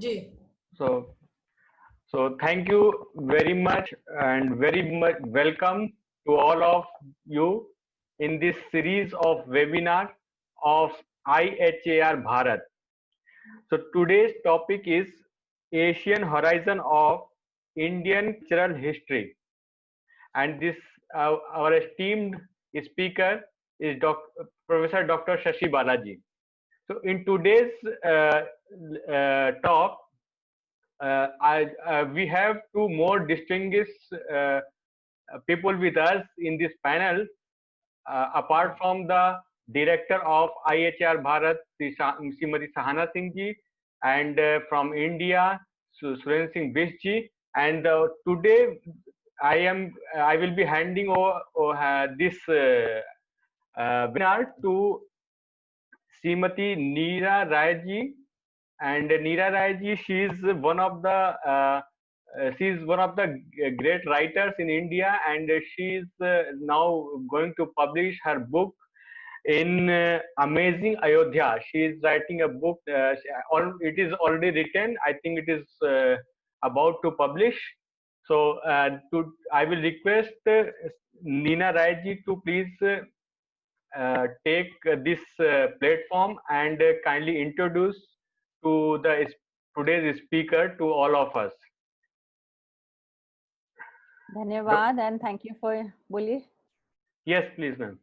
Ji So, so thank you very much and very much welcome to all of you in this series of webinar of IHAR Bharat. So today's topic is Asian Horizon of Indian Cultural History, and this our esteemed speaker is Professor Dr. Shashi Balaji. So in today's talk, we have two more distinguished people with us in this panel, apart from the director of IHR Bharat, Srimati Sahana Singh ji, and from India, Suren Singh Bish ji. And today I will be handing over this webinar to Srimati Neera Rai ji. And Neera Rai ji, she is one of the great writers in India, and she is now going to publish her book in Amazing Ayodhya. She is writing a book. It is already written. I think it is about to publish. So, I will request Neera Rai ji to please take this platform and kindly introduce to the today's speaker to all of us. धन्यवाद and thank you for बोलिए. Yes, please, ma'am.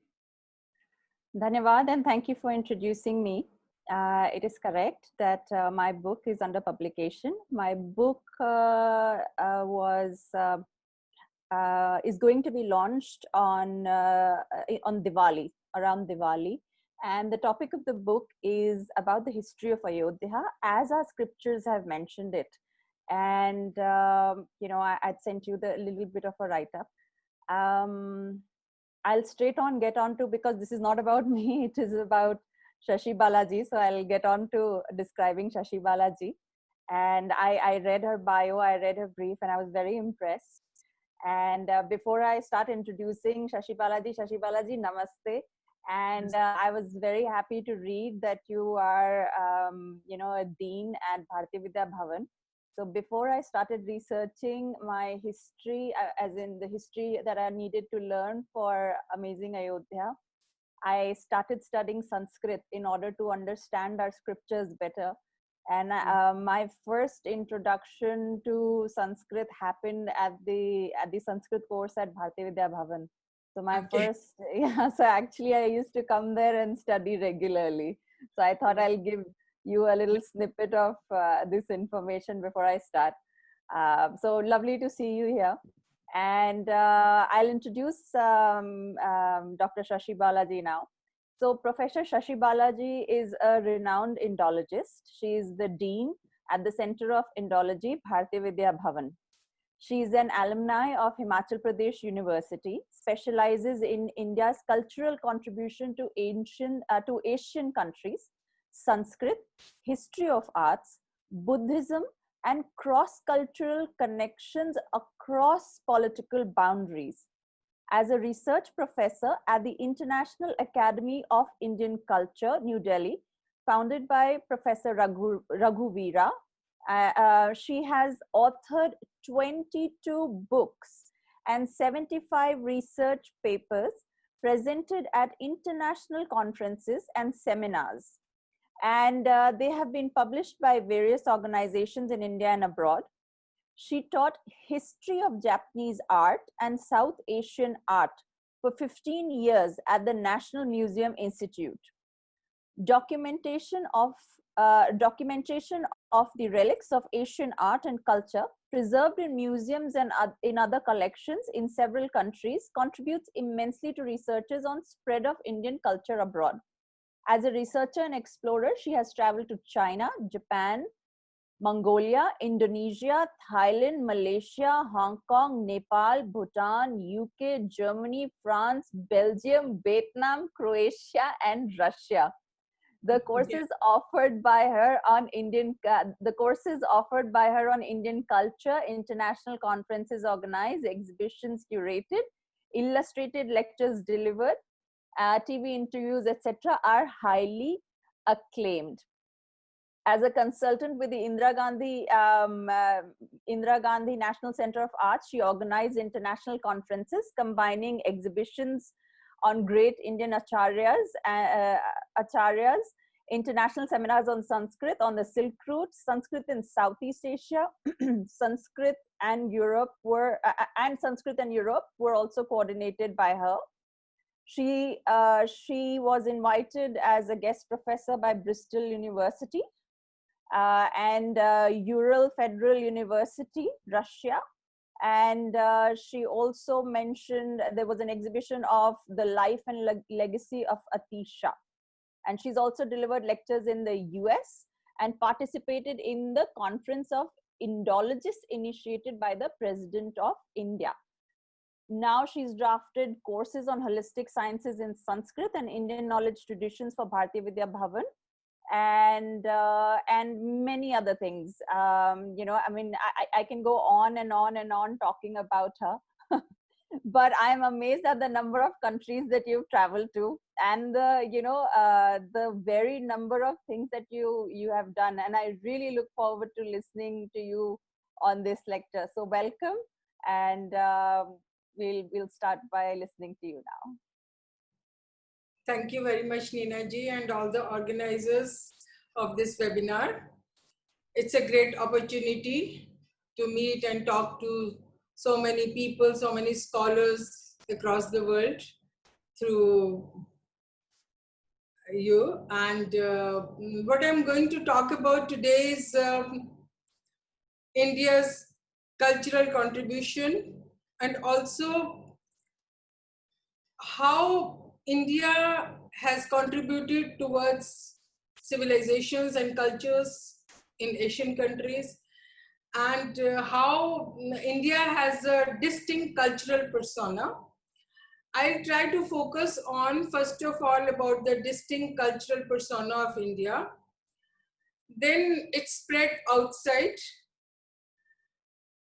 धन्यवाद and thank you for introducing me. It is correct that my book is under publication. My book is going to be launched on Diwali, around Diwali, and the topic of the book is about the history of Ayodhya as our scriptures have mentioned it. And you know, I'd sent you the little bit of a write-up. I'll straight on get on to, because this is not about me, it is about Shashi Balaji. So I'll get on to describing Shashi Balaji. And I read her bio, I read her brief, and I was very impressed. And before I start introducing Shashi Balaji, namaste. And I was very happy to read that you are, you know, a dean at Bharatiya Vidya Bhavan. So before I started researching my history, as in the history that I needed to learn for Amazing Ayodhya, I started studying Sanskrit in order to understand our scriptures better. And my first introduction to Sanskrit happened at the Sanskrit course at Bharatiya Vidya Bhavan. So my first, yeah, so actually I used to come there and study regularly. So I thought I'll give you a little snippet of this information before I start. So lovely to see you here. And I'll introduce Dr. Shashi Balaji now. So Professor Shashi Balaji is a renowned Indologist. She is the Dean at the Center of Indology, Bharatiya Vidya Bhavan. She is an alumni of Himachal Pradesh University, specializes in India's cultural contribution to Asian countries, Sanskrit, history of arts, Buddhism, and cross-cultural connections across political boundaries. As a research professor at the International Academy of Indian Culture, New Delhi, founded by Professor Raghu Veera, she has authored 22 books and 75 research papers presented at international conferences and seminars. And they have been published by various organizations in India and abroad. She taught history of Japanese art and South Asian art for 15 years at the National Museum Institute. Documentation of the relics of Asian art and culture preserved in museums and in other collections in several countries contributes immensely to researches on spread of Indian culture abroad. As a researcher and explorer, she has traveled to China, Japan, Mongolia, Indonesia, Thailand, Malaysia, Hong Kong, Nepal, Bhutan, UK, Germany, France, Belgium, Vietnam, Croatia, and Russia. The courses offered by her on Indian culture, international conferences organized, exhibitions curated, illustrated lectures delivered, TV interviews, etc., are highly acclaimed. as a consultant with the Indira Gandhi National Center of Arts, she organized international conferences combining exhibitions on great Indian acharyas, international seminars on Sanskrit, on the Silk Route, Sanskrit in Southeast Asia, Sanskrit and Europe were also coordinated by her. She was invited as a guest professor by Bristol University and Ural Federal University, Russia. And she also mentioned there was an exhibition of the life and legacy of Atisha. And she's also delivered lectures in the US and participated in the Conference of Indologists initiated by the President of India. Now she's drafted courses on holistic sciences in Sanskrit and Indian knowledge traditions for Bharatiya Vidya Bhavan, and many other things. You know, I mean, I can go on and on and on talking about her. But I'm amazed at the number of countries that you've traveled to, and the, you know, the very number of things that you have done. And I really look forward to listening to you on this lecture. So welcome, and we'll start by listening to you now. Thank you very much, Neena ji, and all the organizers of this webinar. It's a great opportunity to meet and talk to so many people, so many scholars across the world through you. And what I'm going to talk about today is India's cultural contribution, and also how India has contributed towards civilizations and cultures in Asian countries, and how India has a distinct cultural persona. I'll try to focus on, first of all, about the distinct cultural persona of India. Then it spread outside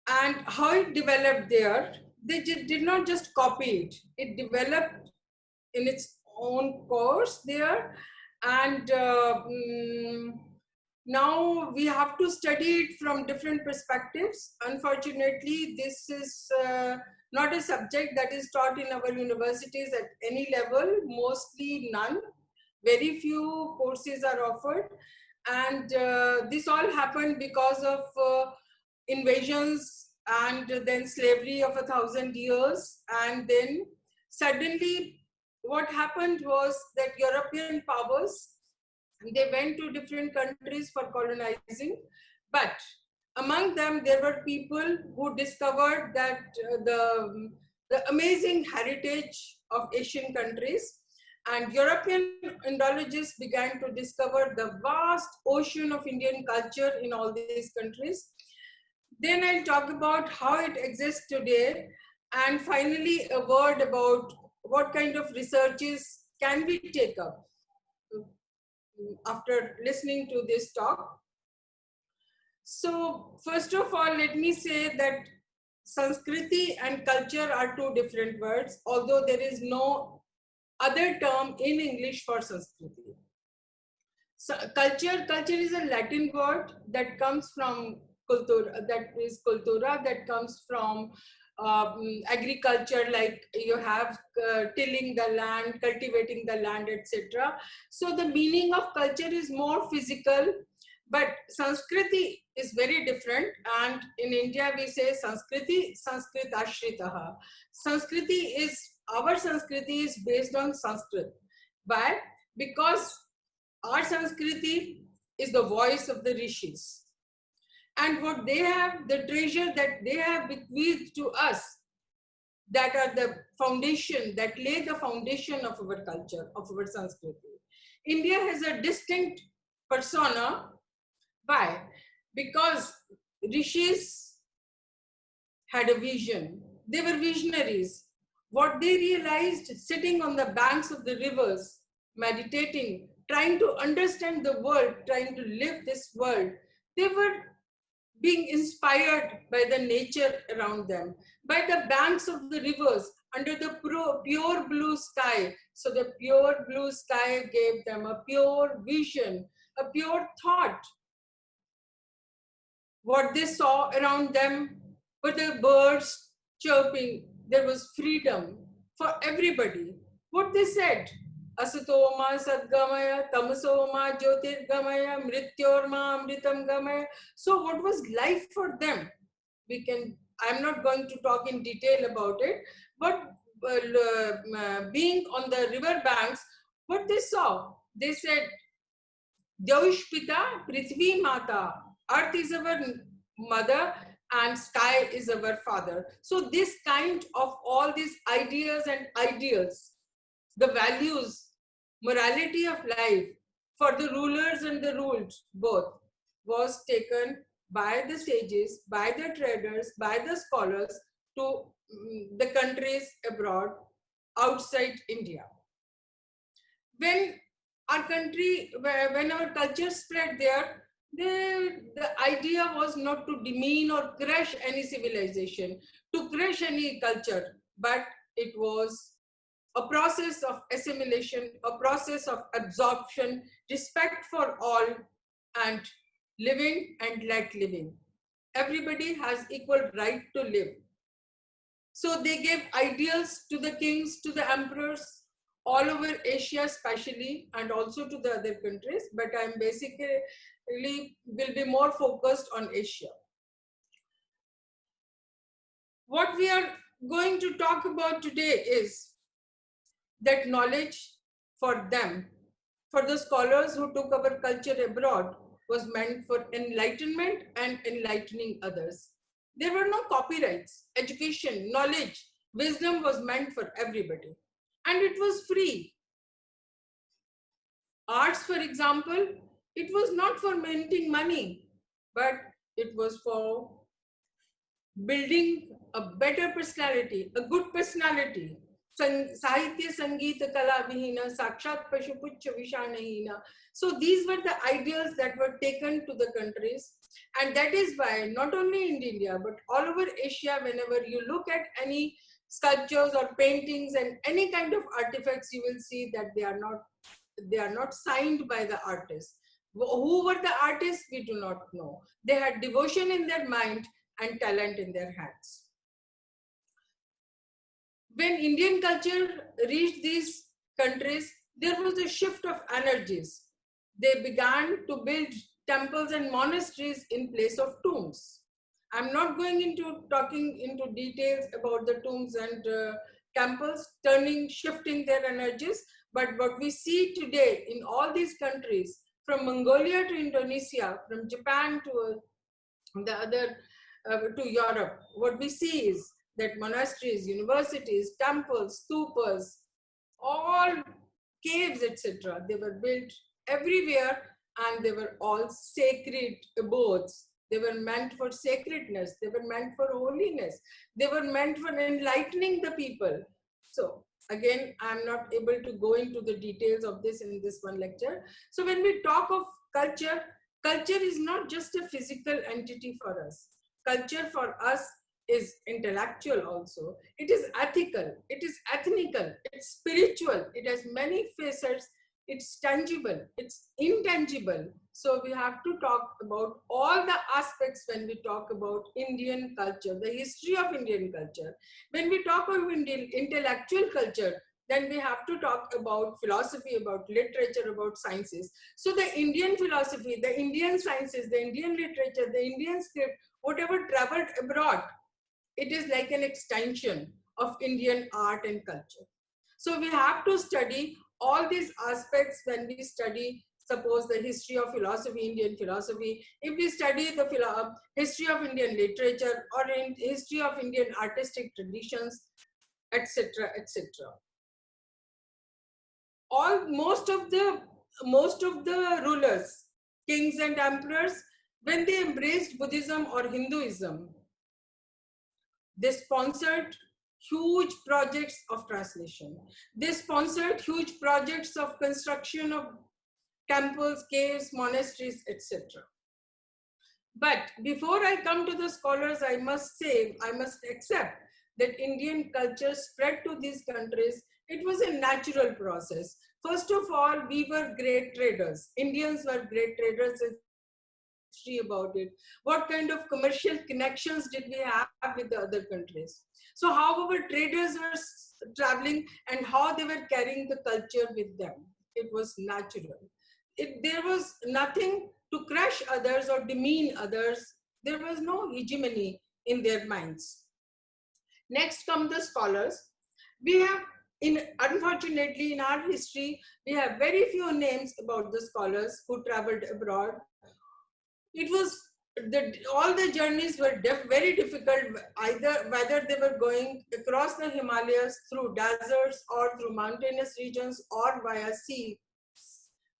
and how it developed there. They did not just copy it. It developed in its own course there. And now we have to study it from different perspectives. Unfortunately, this is not a subject that is taught in our universities at any level, mostly none. Very few courses are offered. And this all happened because of invasions and then slavery of 1,000 years. And then suddenly what happened was that European powers, they went to different countries for colonizing, but among them there were people who discovered that the amazing heritage of Asian countries, and European Indologists began to discover the vast ocean of Indian culture in all these countries. Then I'll talk about how it exists today, and finally a word about what kind of researches can we take up after listening to this talk. So first of all, let me say that Sanskriti and culture are two different words, although there is no other term in English for Sanskriti. So culture is a Latin word that comes from cultura, that comes from agriculture, like you have tilling the land, cultivating the land, etc. So the meaning of culture is more physical, but Sanskriti is very different. And in India we say Sanskriti, Sanskrit Ashritaha. Our Sanskriti is based on Sanskrit. Why? Because our Sanskriti is the voice of the rishis. And what they have, the treasure that they have bequeathed to us, that are the foundation, that lay the foundation of our culture, of our Sanskriti. India has a distinct persona. Why? Because rishis had a vision. They were visionaries. What they realized sitting on the banks of the rivers, meditating, trying to understand the world, trying to live this world, they were being inspired by the nature around them, by the banks of the rivers, under the pure blue sky. So the pure blue sky gave them a pure vision, a pure thought What they saw around them were the birds chirping. There was freedom for everybody. What they said, Asatoma Sadgamaya, Tamasoma Jyotirgamaya, Mrityorma Amritam Gamaya. So, what was life for them? I'm not going to talk in detail about it, but being on the river banks, what they saw, they said, Devish Pita, Prithvi Mata, earth is our mother and sky is our father. So this kind of all these ideas and ideals, the values, morality of life for the rulers and the ruled both was taken by the sages, by the traders, by the scholars to the countries abroad outside India. When our country, when our culture spread there, the idea was not to demean or crush any civilization, to crush any culture, but it was a process of assimilation, a process of absorption, respect for all, and living and let living. Everybody has equal right to live. So they gave ideals to the kings, to the emperors, all over Asia especially, and also to the other countries, but I'm basically will be more focused on Asia. What we are going to talk about today is that knowledge for them, for the scholars who took our culture abroad, was meant for enlightenment and enlightening others. There were no copyrights. Education, knowledge, wisdom was meant for everybody. And it was free. Arts, for example, it was not for minting money, but it was for building a better personality, a good personality. Sahitya Sangeeta Kala Vihina Sakshat Pashupucha Vishanahina. So these were the ideals that were taken to the countries. And that is why not only in India, but all over Asia, whenever you look at any sculptures or paintings and any kind of artifacts, you will see that they are not signed by the artists. Who were the artists? We do not know. They had devotion in their mind and talent in their hands. When Indian culture reached these countries, there was a shift of energies. They began to build temples and monasteries in place of tombs. I'm not going into talking into details about the tombs and temples shifting their energies, but what we see today in all these countries, from Mongolia to Indonesia, from Japan to the other to Europe, what we see is that monasteries, universities, temples, stupas, all caves, etc., they were built everywhere and they were all sacred abodes. They were meant for sacredness. They were meant for holiness. They were meant for enlightening the people. So again, I'm not able to go into the details of this in this one lecture. So when we talk of culture, culture is not just a physical entity for us. Culture for us is intellectual also. It is ethical, it is ethnical, it's spiritual, it has many facets, it's tangible, it's intangible. So we have to talk about all the aspects when we talk about Indian culture, the history of Indian culture. When we talk about Indian intellectual culture, then we have to talk about philosophy, about literature, about sciences. So the Indian philosophy, the Indian sciences, the Indian literature, the Indian script, whatever traveled abroad, it is like an extension of Indian art and culture. So we have to study all these aspects when we study, suppose the history of philosophy, Indian philosophy, if we study the history of Indian literature or in history of Indian artistic traditions, etc., etc. Most of the rulers, kings and emperors, when they embraced Buddhism or Hinduism, they sponsored huge projects of translation. They sponsored huge projects of construction of temples, caves, monasteries, etc. But before I come to the scholars, I must accept that Indian culture spread to these countries. It was a natural process. First of all, we were great traders. Indians were great traders, history about it? What kind of commercial connections did we have with the other countries? So how our traders were traveling and how they were carrying the culture with them. It was natural. There was nothing to crush others or demean others. There was no hegemony in their minds. Next come the scholars. We have, unfortunately, in our history, we have very few names about the scholars who traveled abroad. It was all the journeys were very difficult, either whether they were going across the Himalayas through deserts or through mountainous regions or via sea.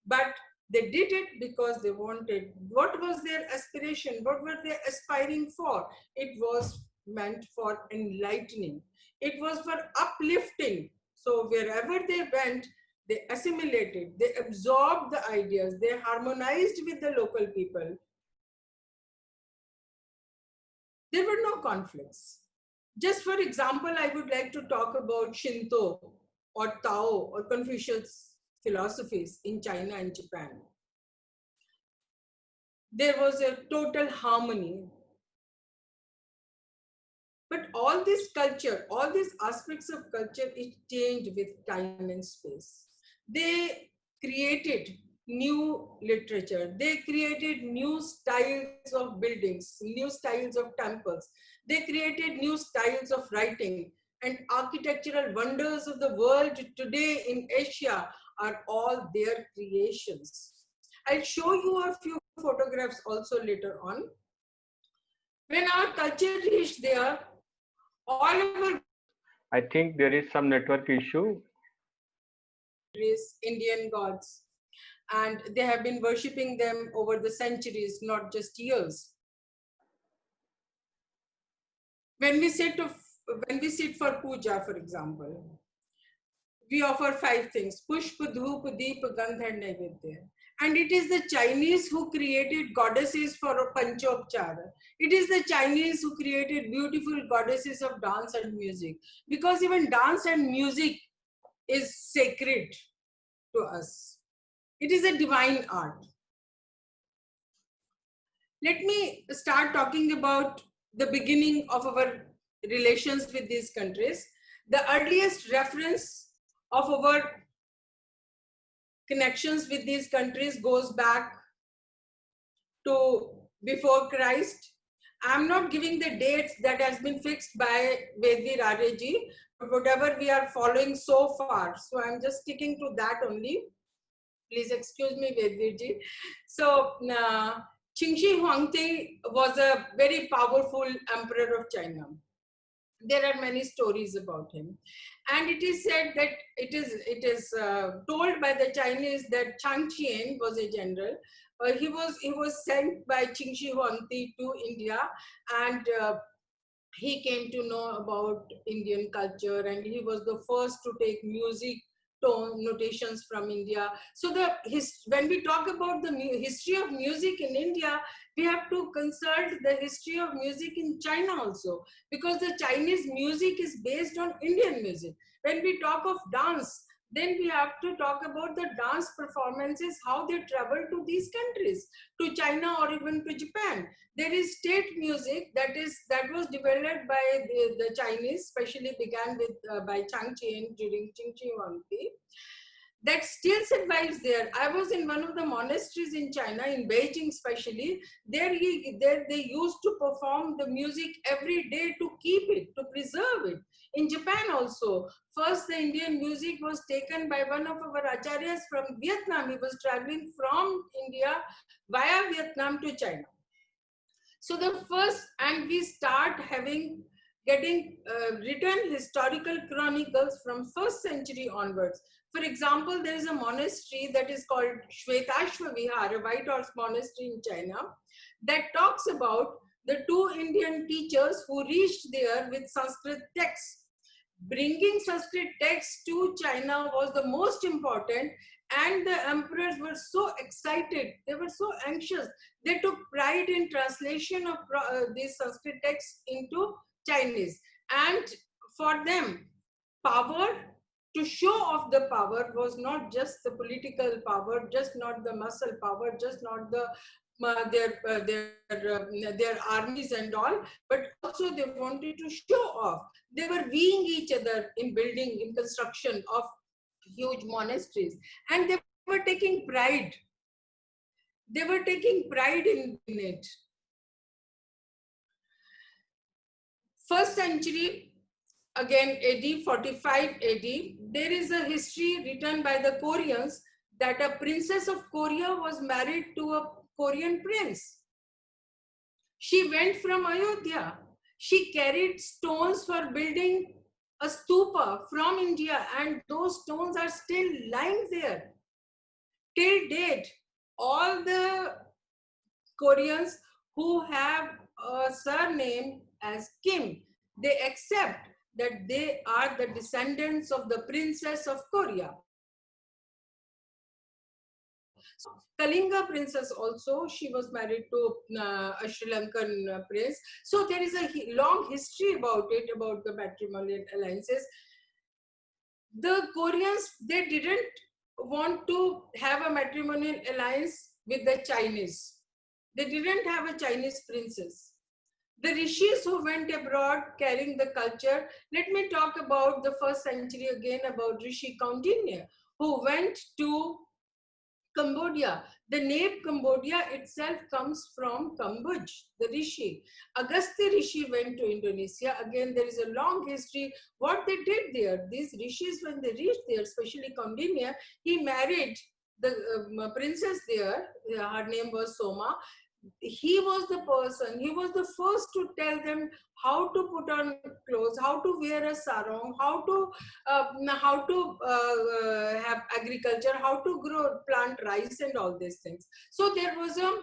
But they did it because they wanted. What was their aspiration? What were they aspiring for? It was meant for enlightening. It was for uplifting. So wherever they went, they assimilated, they absorbed the ideas, they harmonized with the local people. There were no conflicts. Just for example, I would like to talk about Shinto or Tao or Confucius philosophies in China and Japan. There was a total harmony. But all this culture, all these aspects of culture, it changed with time and space. They created new literature. They created new styles of buildings, new styles of temples. They created new styles of writing. And architectural wonders of the world today in Asia are all their creations. I'll show you a few photographs also later on. When our culture reached there, all our I think there is some network issue. Indian gods, and they have been worshipping them over the centuries, not just years. When we sit for puja, for example, we offer 5 things: pushpa, dhup, deep, gandha, and naivedya. And it is the Chinese who created goddesses for Panchopchara. It is the Chinese who created beautiful goddesses of dance and music, because even dance and music is sacred to us. It is a divine art. Let me start talking about the beginning of our relations with these countries. The earliest reference of our connections with these countries goes back to before Christ. I'm not giving the dates that has been fixed by Vedvi Rareji, but whatever we are following so far. So I'm just sticking to that only. Please excuse me, Vedvirji. So Qingshi Huangdi was a very powerful emperor of China. There are many stories about him, and it is said that it is told by the Chinese that Chang Qian was a general. He was sent by Qingshi Huangdi to India, and he came to know about Indian culture, and he was the first to take music tone notations from India. So when we talk about the history of music in India, we have to consult the history of music in China also, because the Chinese music is based on Indian music. When we talk of dance, then we have to talk about the dance performances, how they travel to these countries, to China or even to Japan. There is state music that was developed by the Chinese, especially began with by Chang Qian during Qingshi Huangdi, that still survives there. I was in one of the monasteries in China, in Beijing especially. There they used to perform the music every day to keep it, to preserve it. In Japan also, first the Indian music was taken by one of our acharyas from Vietnam. He was traveling from India via Vietnam to China. So the first, and we start getting written historical chronicles from 1st century onwards. For example, there is a monastery that is called Shvetashva Vihar, a White Horse Monastery in China, that talks about the 2 Indian teachers who reached there with Sanskrit texts. Bringing Sanskrit texts to China was the most important, and the emperors were so excited, they were so anxious. They took pride in translation of these Sanskrit texts into Chinese. And for them, power, to show off the power, was not just the political power, just not the muscle power, just not the their armies and all, but also they wanted to show off. They were weeing each other in building, in construction of huge monasteries, and they were taking pride. They were taking pride in it. First century, again AD 45 AD, there is a history written by the Koreans that a princess of Korea was married to a Korean prince. She went from Ayodhya. She carried stones for building a stupa from India, and those stones are still lying there till date. All the Koreans who have a surname as Kim, they accept that they are the descendants of the princess of Korea. So, Kalinga princess also, she was married to a Sri Lankan prince. So there is a long history about it, about the matrimonial alliances. The Koreans, they didn't want to have a matrimonial alliance with the Chinese. They didn't have a Chinese princess. The rishis who went abroad carrying the culture, let me talk about the first century again, about Rishi Kaundinya, who went to Cambodia. The name Cambodia itself comes from Kambuj, the Rishi. Agastya Rishi went to Indonesia. Again, there is a long history. What they did there, these Rishis, when they reached there, especially Kaundinya, he married the princess there. Her name was Soma. He was the person, he was the first to tell them how to put on clothes, how to wear a sarong, how to have agriculture, how to plant rice and all these things. So there was a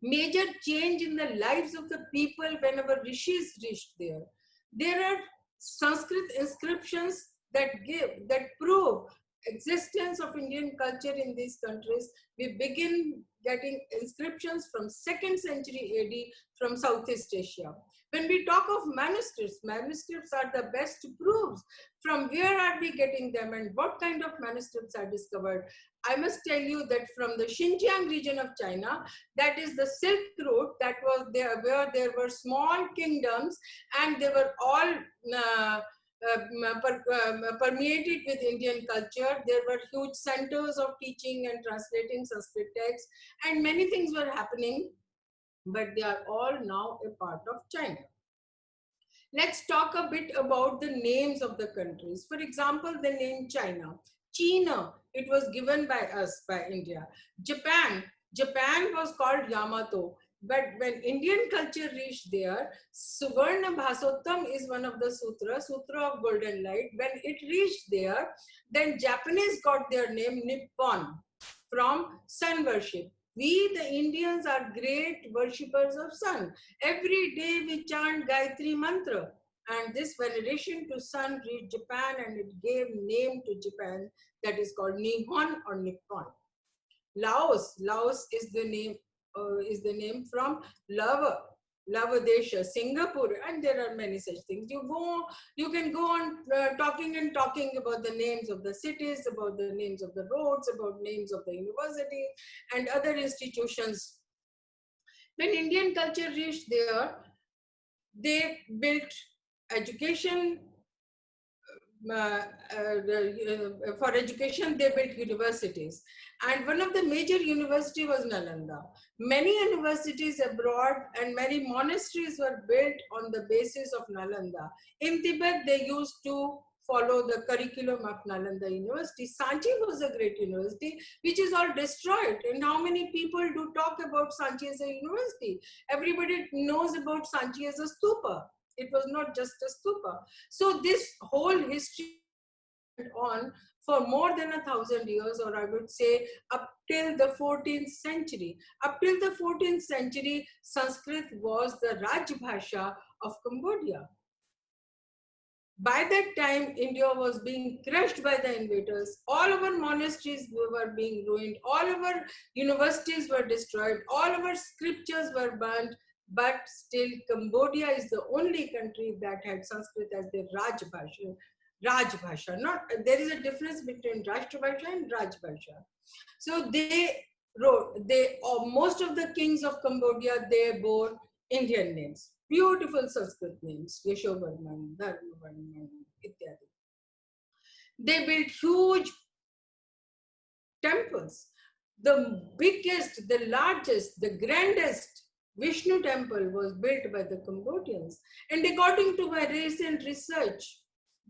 major change in the lives of the people whenever rishis reached there. There are Sanskrit inscriptions that prove existence of Indian culture in these countries. We begin getting inscriptions from 2nd century AD from Southeast Asia. When we talk of manuscripts, manuscripts are the best proofs. From where are we getting them and what kind of manuscripts are discovered? I must tell you that from the Xinjiang region of China, that is the Silk Route, that was there, where there were small kingdoms and they were all permeated with Indian culture. There were huge centers of teaching and translating Sanskrit texts, and many things were happening, but they are all now a part of China. Let's talk a bit about the names of the countries. For example, the name China. China, it was given by us, by India. Japan was called Yamato. But when Indian culture reached there, Suvarna Bhasottam is one of the Sutra of Golden Light. When it reached there, then Japanese got their name Nippon from sun worship. We, the Indians, are great worshippers of sun. Every day we chant Gayatri Mantra. And this veneration to sun reached Japan and it gave name to Japan, that is called Nihon or Nippon. Laos is the name from Lavadesha, Singapore, and there are many such things. You can go on talking about the names of the cities, about the names of the roads, about names of the universities and other institutions. When Indian culture reached there, they built education. For education, they built universities. And one of the major universities was Nalanda. Many universities abroad and many monasteries were built on the basis of Nalanda. In Tibet, they used to follow the curriculum of Nalanda University. Sanchi was a great university, which is all destroyed. And how many people do talk about Sanchi as a university? Everybody knows about Sanchi as a stupa. It was not just a stupa. So this whole history went on for more than 1,000 years, or I would say up till the 14th century. Up till the 14th century, Sanskrit was the Rajbhasha of Cambodia. By that time, India was being crushed by the invaders. All our monasteries were being ruined. All our universities were destroyed. All our scriptures were burnt. But still, Cambodia is the only country that had Sanskrit as their Rajbhasha. There is a difference between Rashtrabhasha and Rajbhasha. So they most of the kings of Cambodia, they bore Indian names, beautiful Sanskrit names, Yashovarman, Dharmavarman, ityadi. They built huge temples. The biggest, the largest, the grandest Vishnu temple was built by the Cambodians. And according to my recent research,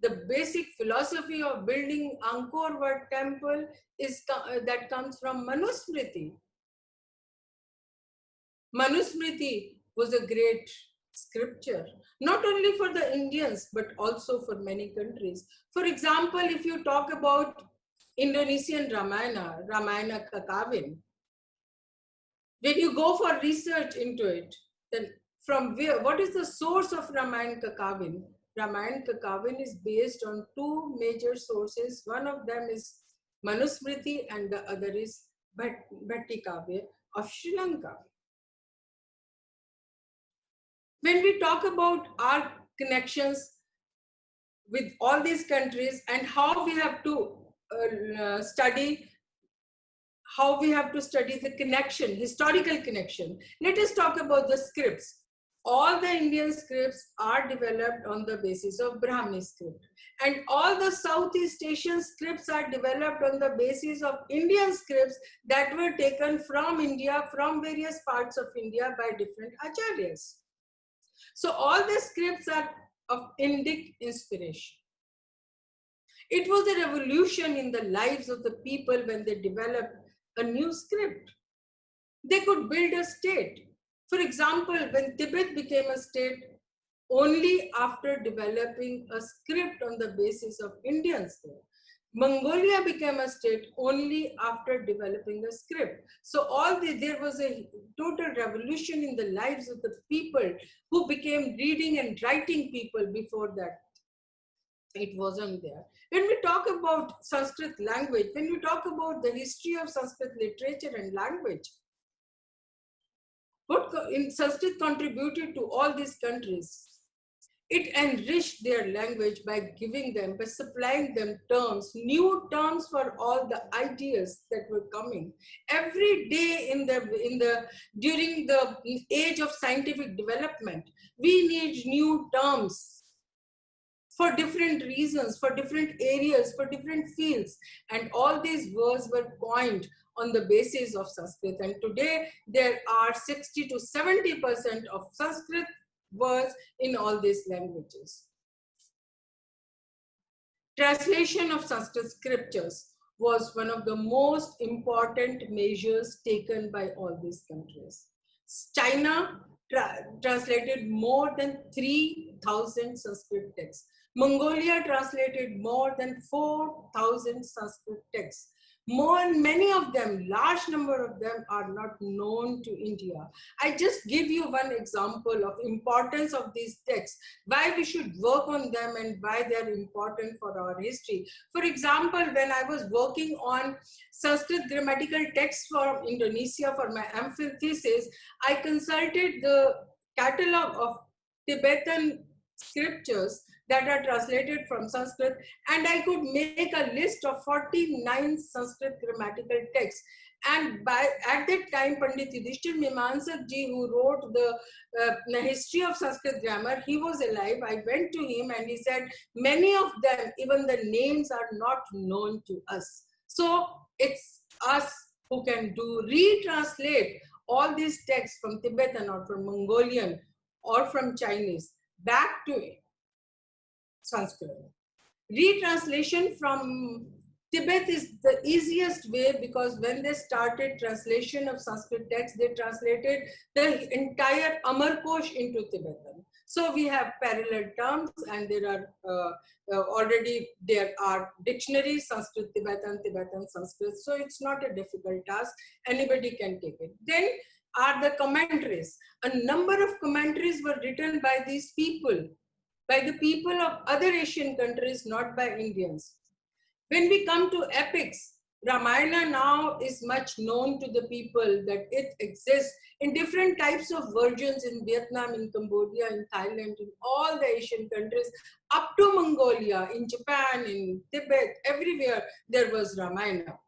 the basic philosophy of building Angkor Wat temple is that comes from Manusmriti. Manusmriti was a great scripture, not only for the Indians, but also for many countries. For example, if you talk about Indonesian Ramayana, Ramayana Kakawin, when you go for research into it, then from where, what is the source of Ramayana Kakawin? Ramayana Kakawin is based on two major sources. One of them is Manusmriti and the other is Bhattikavya of Sri Lanka. When we talk about our connections with all these countries and how we have to study the connection, historical connection. Let us talk about the scripts. All the Indian scripts are developed on the basis of Brahmi script. And all the Southeast Asian scripts are developed on the basis of Indian scripts that were taken from India, from various parts of India by different acharyas. So all the scripts are of Indic inspiration. It was a revolution in the lives of the people when they developed a new script. They could build a state. For example, when Tibet became a state, only after developing a script on the basis of Indian script. Mongolia became a state only after developing a script. So there was a total revolution in the lives of the people who became reading and writing people. Before that, it wasn't there. When we talk about Sanskrit language, when we talk about the history of Sanskrit literature and language, what in Sanskrit contributed to all these countries? It enriched their language by giving them, by supplying them terms, new terms for all the ideas that were coming. Every day during the age of scientific development, we need new terms for different reasons, for different areas, for different fields. And all these words were coined on the basis of Sanskrit. And today there are 60 to 70% of Sanskrit words in all these languages. Translation of Sanskrit scriptures was one of the most important measures taken by all these countries. China translated more than 3,000 Sanskrit texts. Mongolia translated more than 4,000 Sanskrit texts. Many of them, large number of them are not known to India. I just give you one example of importance of these texts, why we should work on them and why they're important for our history. For example, when I was working on Sanskrit grammatical texts for Indonesia for my MPhil thesis, I consulted the catalog of Tibetan scriptures that are translated from Sanskrit, and I could make a list of 49 Sanskrit grammatical texts. And at that time, Pandit Yudhishthir Mimamsak ji, who wrote the history of Sanskrit grammar, he was alive. I went to him and he said, many of them, even the names are not known to us. So it's us who can retranslate all these texts from Tibetan or from Mongolian or from Chinese back to Sanskrit. Retranslation from Tibet is the easiest way, because when they started translation of Sanskrit texts, they translated the entire Amarkosh into Tibetan. So we have parallel terms, and there are dictionaries, Sanskrit Tibetan, Tibetan Sanskrit. So it's not a difficult task. Anybody can take it. Then are the commentaries. A number of commentaries were written by these people, by the people of other Asian countries, not by Indians. When we come to epics, Ramayana now is much known to the people that it exists in different types of versions in Vietnam, in Cambodia, in Thailand, in all the Asian countries, up to Mongolia, in Japan, in Tibet, everywhere there was Ramayana.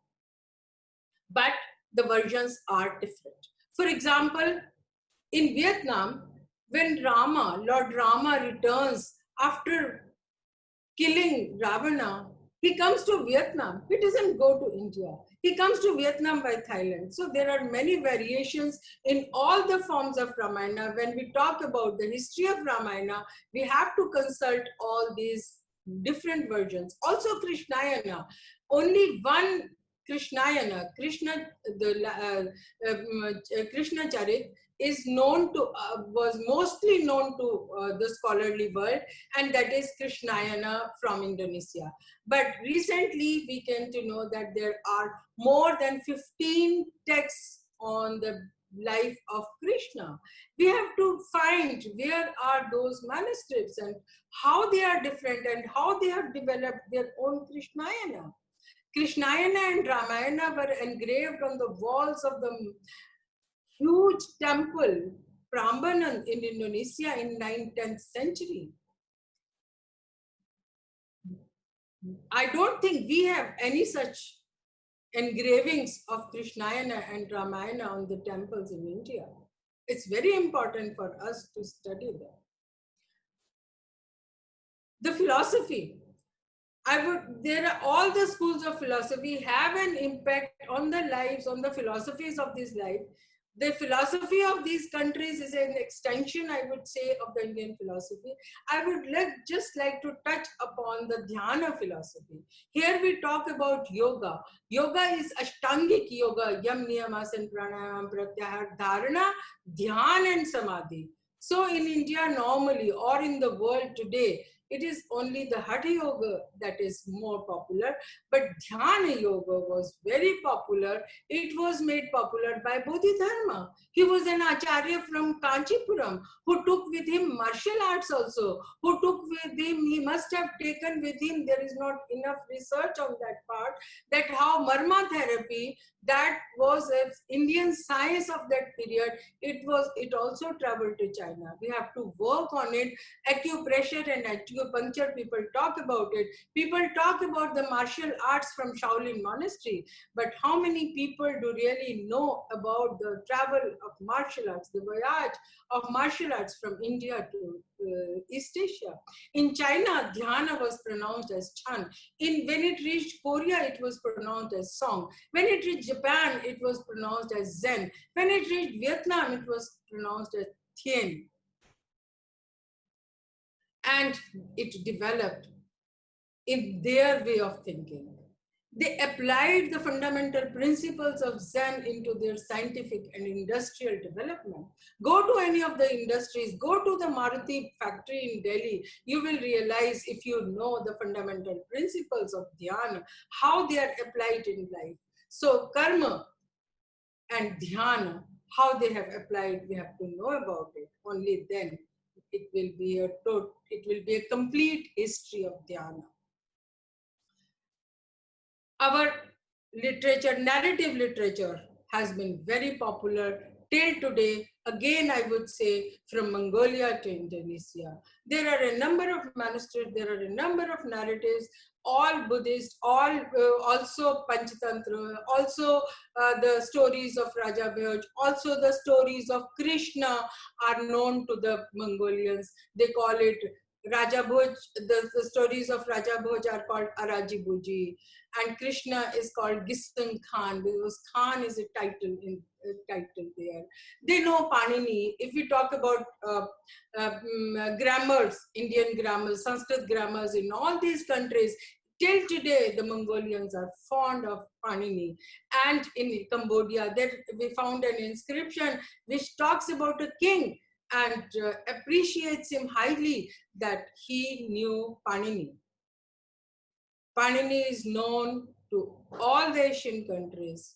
But the versions are different. For example, in Vietnam, when Lord Rama returns after killing Ravana, he comes to Vietnam. He doesn't go to India. He comes to Vietnam by Thailand. So there are many variations in all the forms of Ramayana. When we talk about the history of Ramayana, we have to consult all these different versions. Also Krishnayana, only one Krishnayana, Krishna Charit is known to, was mostly known to the scholarly world, and that is Krishnayana from Indonesia. But recently we came to know that there are more than 15 texts on the life of Krishna. We have to find where are those manuscripts and how they are different and how they have developed their own Krishnayana. Krishnayana and Ramayana were engraved on the walls of the huge temple Prambanan in Indonesia in 9th-10th century. I don't think we have any such engravings of Krishnayana and Ramayana on the temples in India. It's very important for us to study that. The philosophy. There are all the schools of philosophy have an impact on the lives, on the philosophies of this life. The philosophy of these countries is an extension, I would say, of the Indian philosophy. I would just like to touch upon the Dhyana philosophy. Here we talk about yoga. Yoga is Ashtangic yoga, Yam, Niyamasan, Pranayam, Pratyahar, Dharana, Dhyan and Samadhi. So in India normally, or in the world today, it is only the Hatha Yoga that is more popular, but Dhyana Yoga was very popular. It was made popular by Bodhidharma. He was an Acharya from Kanchipuram who took with him martial arts also, who took with him, he must have taken with him, there is not enough research on that part, that how Marma therapy, that was an Indian science of that period, it also traveled to China. We have to work on it. Acupressure and acupuncture, people talk about it. People talk about the martial arts from Shaolin Monastery, but how many people do really know about the travel of martial arts, the voyage of martial arts from India to East Asia? In China, Dhyana was pronounced as Chan. When it reached Korea, it was pronounced as Song. When it reached Japan, it was pronounced as Zen. When it reached Vietnam, it was pronounced as Thien. And it developed in their way of thinking. They applied the fundamental principles of Zen into their scientific and industrial development. Go to any of the industries, go to the Maruti factory in Delhi, you will realize, if you know the fundamental principles of Dhyana, how they are applied in life. So karma and Dhyana, how they have applied, we have to know about it. Only then it will be a complete history of Dhyana. Our literature, narrative literature, has been very popular till today. Again, I would say from Mongolia to Indonesia. There are a number of manuscripts, there are a number of narratives, all Buddhist, all also Panchatantra, also the stories of Raja Bhoj, also the stories of Krishna are known to the Mongolians. They call it Raja Bhoj, the stories of Raja Bhoj are called Araji Buji, and Krishna is called Gisung Khan, because Khan is a title there. They know Panini. If we talk about grammars, Indian grammars, Sanskrit grammars in all these countries, till today, the Mongolians are fond of Panini. And in Cambodia, there we found an inscription which talks about a king and appreciates him highly, that he knew Panini. Panini is known to all the Asian countries.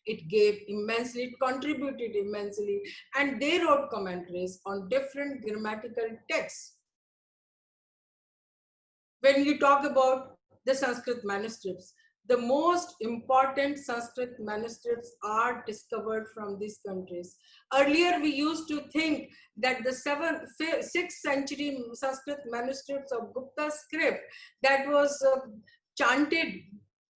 It gave immensely, it contributed immensely, and they wrote commentaries on different grammatical texts. When you talk about the Sanskrit manuscripts, the most important Sanskrit manuscripts are discovered from these countries. Earlier, we used to think that the 6th century Sanskrit manuscripts of Gupta script that was chanted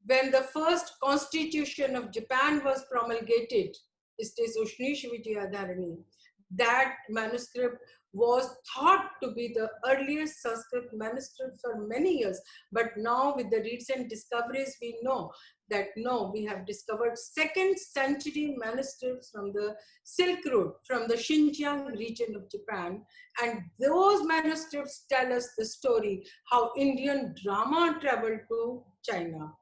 when the first constitution of Japan was promulgated, Istes Ushni Shivitya Dharani, that manuscript was thought to be the earliest Sanskrit manuscript for many years. But now with the recent discoveries, we know that no, we have discovered 2nd century manuscripts from the Silk Road, from the Xinjiang region of Japan. And those manuscripts tell us the story, how Indian drama traveled to China.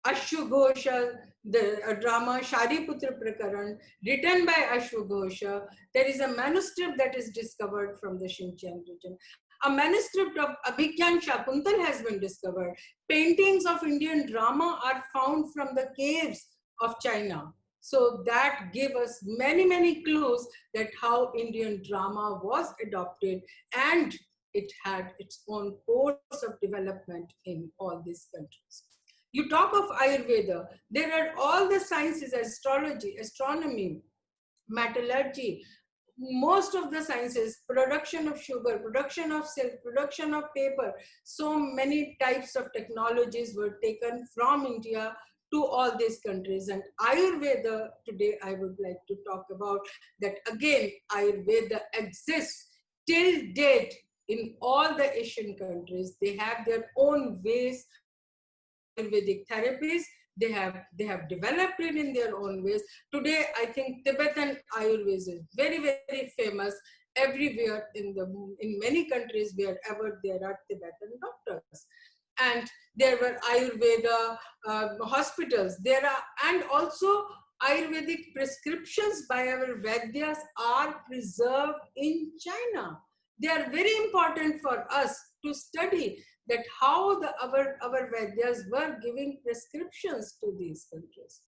Ashwagosha, the drama Shariputra Prakaran, written by Ashwagosha, there is a manuscript that is discovered from the Xinjiang region. A manuscript of Abhigyan Shakuntal has been discovered. Paintings of Indian drama are found from the caves of China. So that gave us many, many clues that how Indian drama was adopted, and it had its own course of development in all these countries. You talk of Ayurveda, there are all the sciences, astrology, astronomy, metallurgy, most of the sciences, production of sugar, production of silk, production of paper. So many types of technologies were taken from India to all these countries. And Ayurveda, today I would like to talk about that again. Ayurveda exists till date in all the Asian countries. They have their own ways, Ayurvedic therapies. They have developed it in their own ways. Today, I think Tibetan Ayurveda is very, very famous everywhere in many countries wherever there are Tibetan doctors. And there were Ayurveda hospitals. There are, and also Ayurvedic prescriptions by our Vaidyas are preserved in China. They are very important for us to study that how our Vaidyas were giving prescriptions to these countries.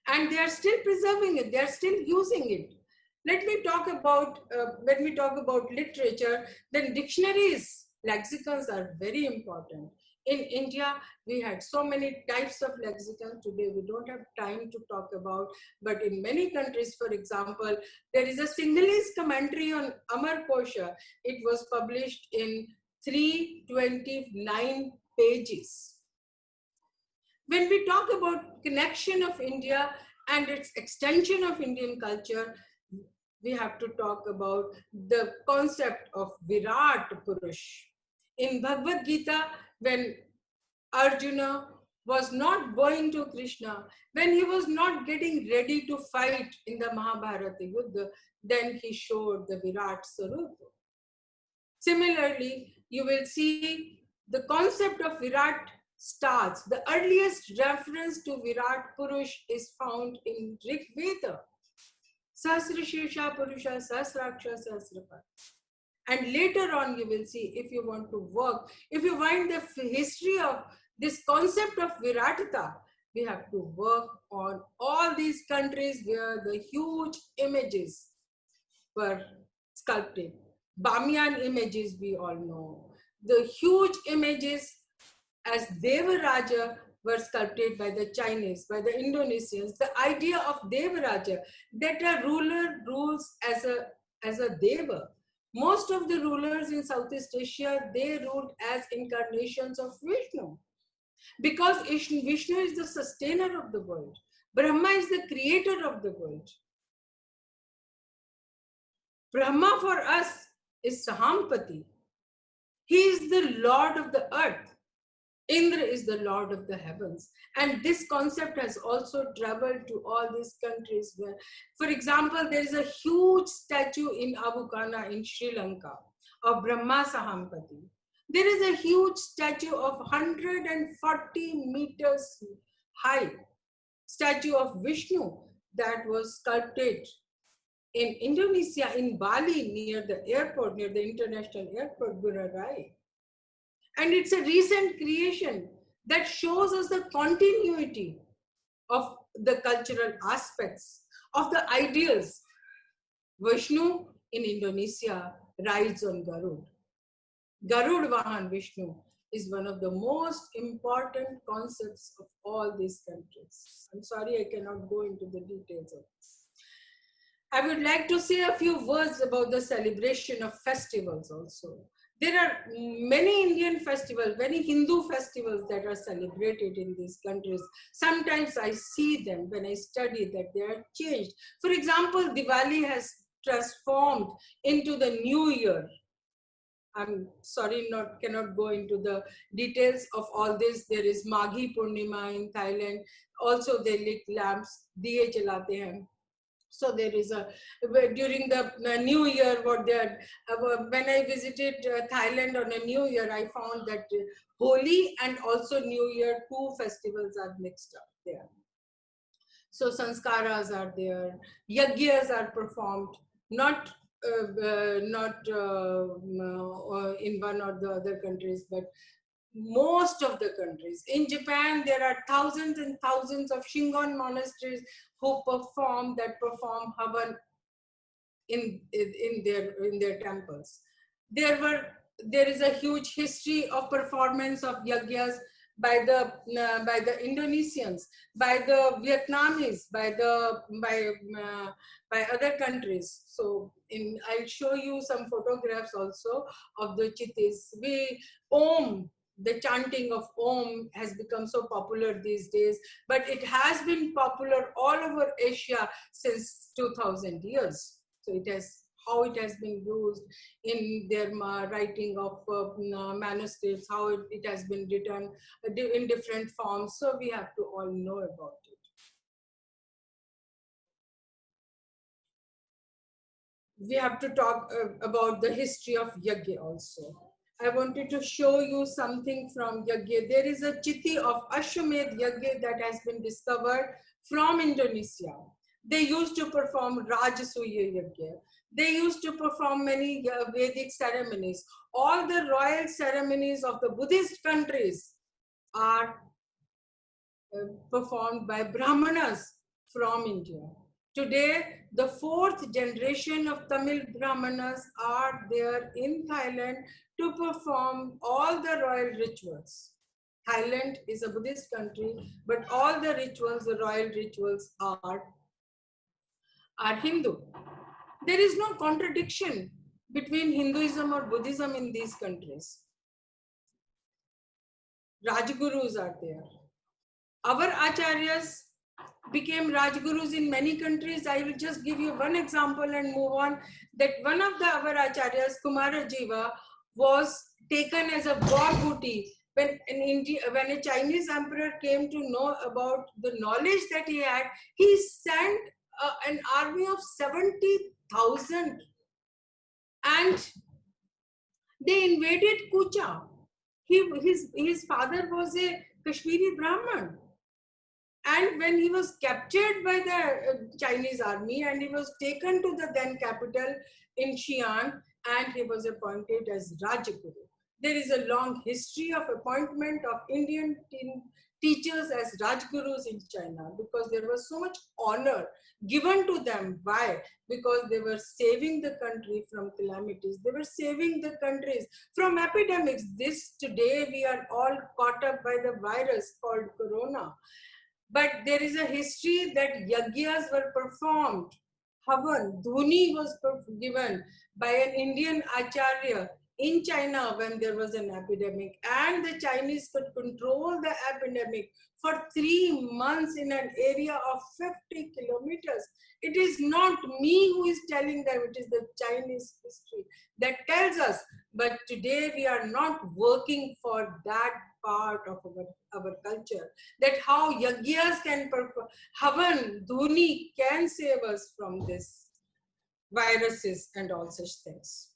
And they are still preserving it, they are still using it. Let me talk about, when we talk about literature, then dictionaries, lexicons are very important. In India, we had so many types of lexicon. Today, we don't have time to talk about, but in many countries, for example, there is a Sinhalese commentary on Amar Kosha. It was published in 329 pages. When we talk about connection of India and its extension of Indian culture, we have to talk about the concept of Virat Purush. In Bhagavad Gita, when Arjuna was not going to Krishna, when he was not getting ready to fight in the Mahabharata Yuddha, then he showed the Virat Sarupa. Similarly, you will see the concept of Virat starts. The earliest reference to Virat Purush is found in Rig Veda. Sahasrashesha Purusha Sahasraksha Sahasrapad. And later on, you will see, if you want to work, if you find the history of this concept of Viratata, we have to work on all these countries where the huge images were sculpted. Bamiyan images, we all know. The huge images as Devaraja were sculpted by the Chinese, by the Indonesians. The idea of Devaraja, that a ruler rules as a Deva. Most of the rulers in Southeast Asia, they ruled as incarnations of Vishnu. Because Vishnu is the sustainer of the world. Brahma is the creator of the world. Brahma for us is Sahampati. He is the Lord of the earth. Indra is the Lord of the heavens. And this concept has also traveled to all these countries where, for example, there is a huge statue in Abukana in Sri Lanka of Brahma Sahampati. There is a huge statue of 140 meters high, statue of Vishnu that was sculpted in Indonesia, in Bali, near the airport, near the international airport, Ngurah Rai. And it's a recent creation that shows us the continuity of the cultural aspects, of the ideals. Vishnu in Indonesia rides on Garud. Garud Vahan Vishnu is one of the most important concepts of all these countries. I'm sorry, I cannot go into the details of this. I would like to say a few words about the celebration of festivals also. There are many Indian festivals, many Hindu festivals that are celebrated in these countries. Sometimes I see them when I study that they are changed. For example, Diwali has transformed into the New Year. I'm sorry, cannot go into the details of all this. There is Maghi Purnima in Thailand. Also, they lit lamps, diye jalate hain. So there is a, during the New Year, when I visited Thailand on a New Year, I found that Holi and also New Year, two festivals are mixed up there. So sanskaras are there, yagyas are performed, not in one or the other countries, but most of the countries. In Japan, there are thousands and thousands of Shingon monasteries who perform Havan in their temples. There is a huge history of performance of yagyas by the Indonesians, by the Vietnamese, by other countries. So I'll show you some photographs also of the chittis. The chanting of Om has become so popular these days, but it has been popular all over Asia since 2000 years. So how it has been used in their writing of manuscripts, how it has been written in different forms. So we have to all know about it. We have to talk about the history of Yagya also. I wanted to show you something from Yagya. There is a chitti of Ashwamedh Yagya that has been discovered from Indonesia. They used to perform Rajasuya Yagya. They used to perform many Vedic ceremonies. All the royal ceremonies of the Buddhist countries are performed by Brahmanas from India. Today, the fourth generation of Tamil Brahmanas are there in Thailand to perform all the royal rituals. Thailand is a Buddhist country, but all the rituals, the royal rituals are Hindu. There is no contradiction between Hinduism or Buddhism in these countries. Rajgurus are there. Our acharyas became Rajgurus in many countries. I will just give you one example and move on. That one of our acharyas, Kumarajiva, was taken as a war booty when a Chinese emperor came to know about the knowledge that he had. He sent an army of 70,000 and they invaded Kucha. His father was a Kashmiri Brahman. And when he was captured by the Chinese army and he was taken to the then capital in Xi'an and he was appointed as Rajguru. There is a long history of appointment of Indian teachers as Rajgurus in China because there was so much honor given to them. Why? Because they were saving the country from calamities. They were saving the countries from epidemics. Today we are all caught up by the virus called Corona. But there is a history that yagyas were performed. Havan, Dhuni was given by an Indian acharya in China when there was an epidemic, and the Chinese could control the epidemic for 3 months in an area of 50 kilometers. It is not me who is telling them, it is the Chinese history that tells us. But today we are not working for that part of our culture, that how yagyas can perform, Havan, Dhuni can save us from this viruses and all such things.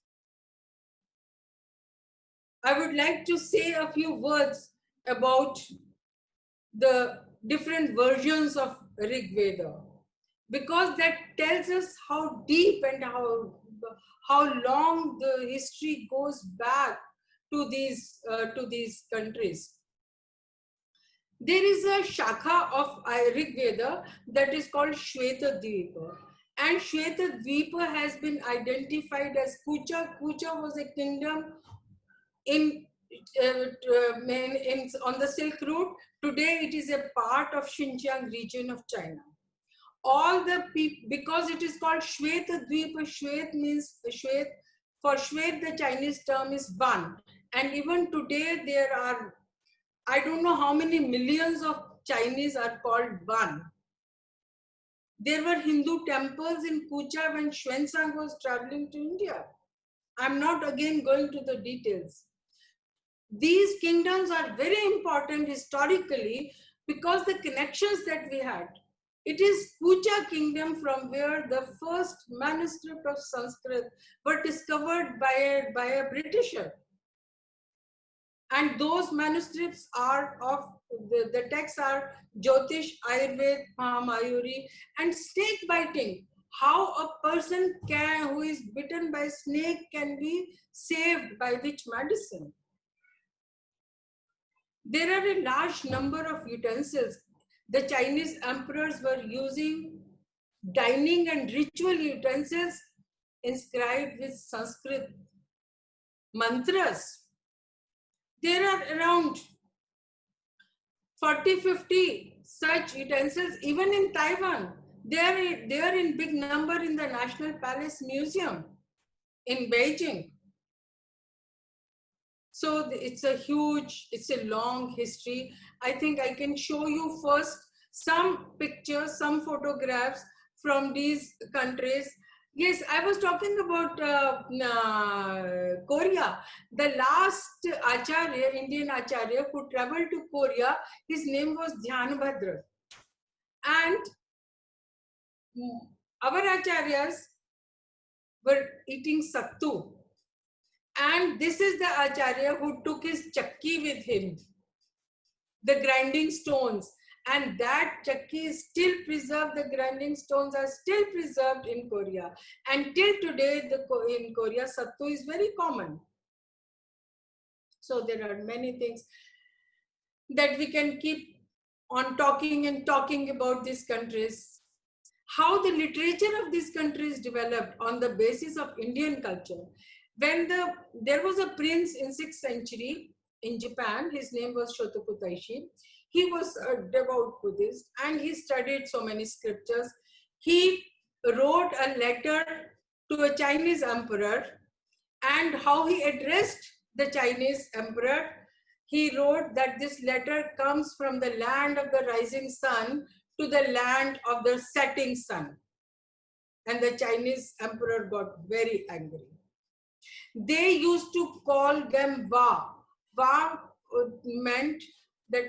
I would like to say a few words about the different versions of Rig Veda, because that tells us how deep and how long the history goes back to these countries. There is a shakha of Rig Veda that is called Shweta Dvipa, and Shweta Dvipa has been identified as Kucha. Kucha was a kingdom on the Silk Route. Today it is a part of Xinjiang region of China. All the people, because it is called Shweta Dvipa, Shwet means Shwet For Shwet, the Chinese term is Ban. And even today, there are, I don't know how many millions of Chinese are called Ban. There were Hindu temples in Kucha when Xuanzang was traveling to India. I'm not again going to the details. These kingdoms are very important historically because the connections that we had. It is Kucha kingdom from where the first manuscript of Sanskrit were discovered by a Britisher. And those manuscripts are of, the texts are Jyotish, Ayurved, Mayuri, and snake biting. How a person who is bitten by a snake can be saved by which medicine. There are a large number of utensils. The Chinese emperors were using dining and ritual utensils inscribed with Sanskrit mantras. There are around 40-50 such utensils, even in Taiwan. They are in big number in the National Palace Museum in Beijing. So it's a long history. I think I can show you first some pictures, some photographs from these countries. Yes, I was talking about Korea. The last Acharya, Indian Acharya who traveled to Korea, his name was Dhyanabhadra. And our Acharyas were eating sattu. And this is the Acharya who took his chakki with him, the grinding stones. And that chakki is still preserved, the grinding stones are still preserved in Korea. And till today, in Korea, sattu is very common. So there are many things that we can keep on talking and talking about these countries. How the literature of these countries developed on the basis of Indian culture. When there was a prince in 6th century in Japan, his name was Shotoku Taishi. He was a devout Buddhist and he studied so many scriptures. He wrote a letter to a Chinese emperor, and how he addressed the Chinese emperor, he wrote that this letter comes from the land of the rising sun to the land of the setting sun. And the Chinese emperor got very angry. They used to call them Wa. Wa meant that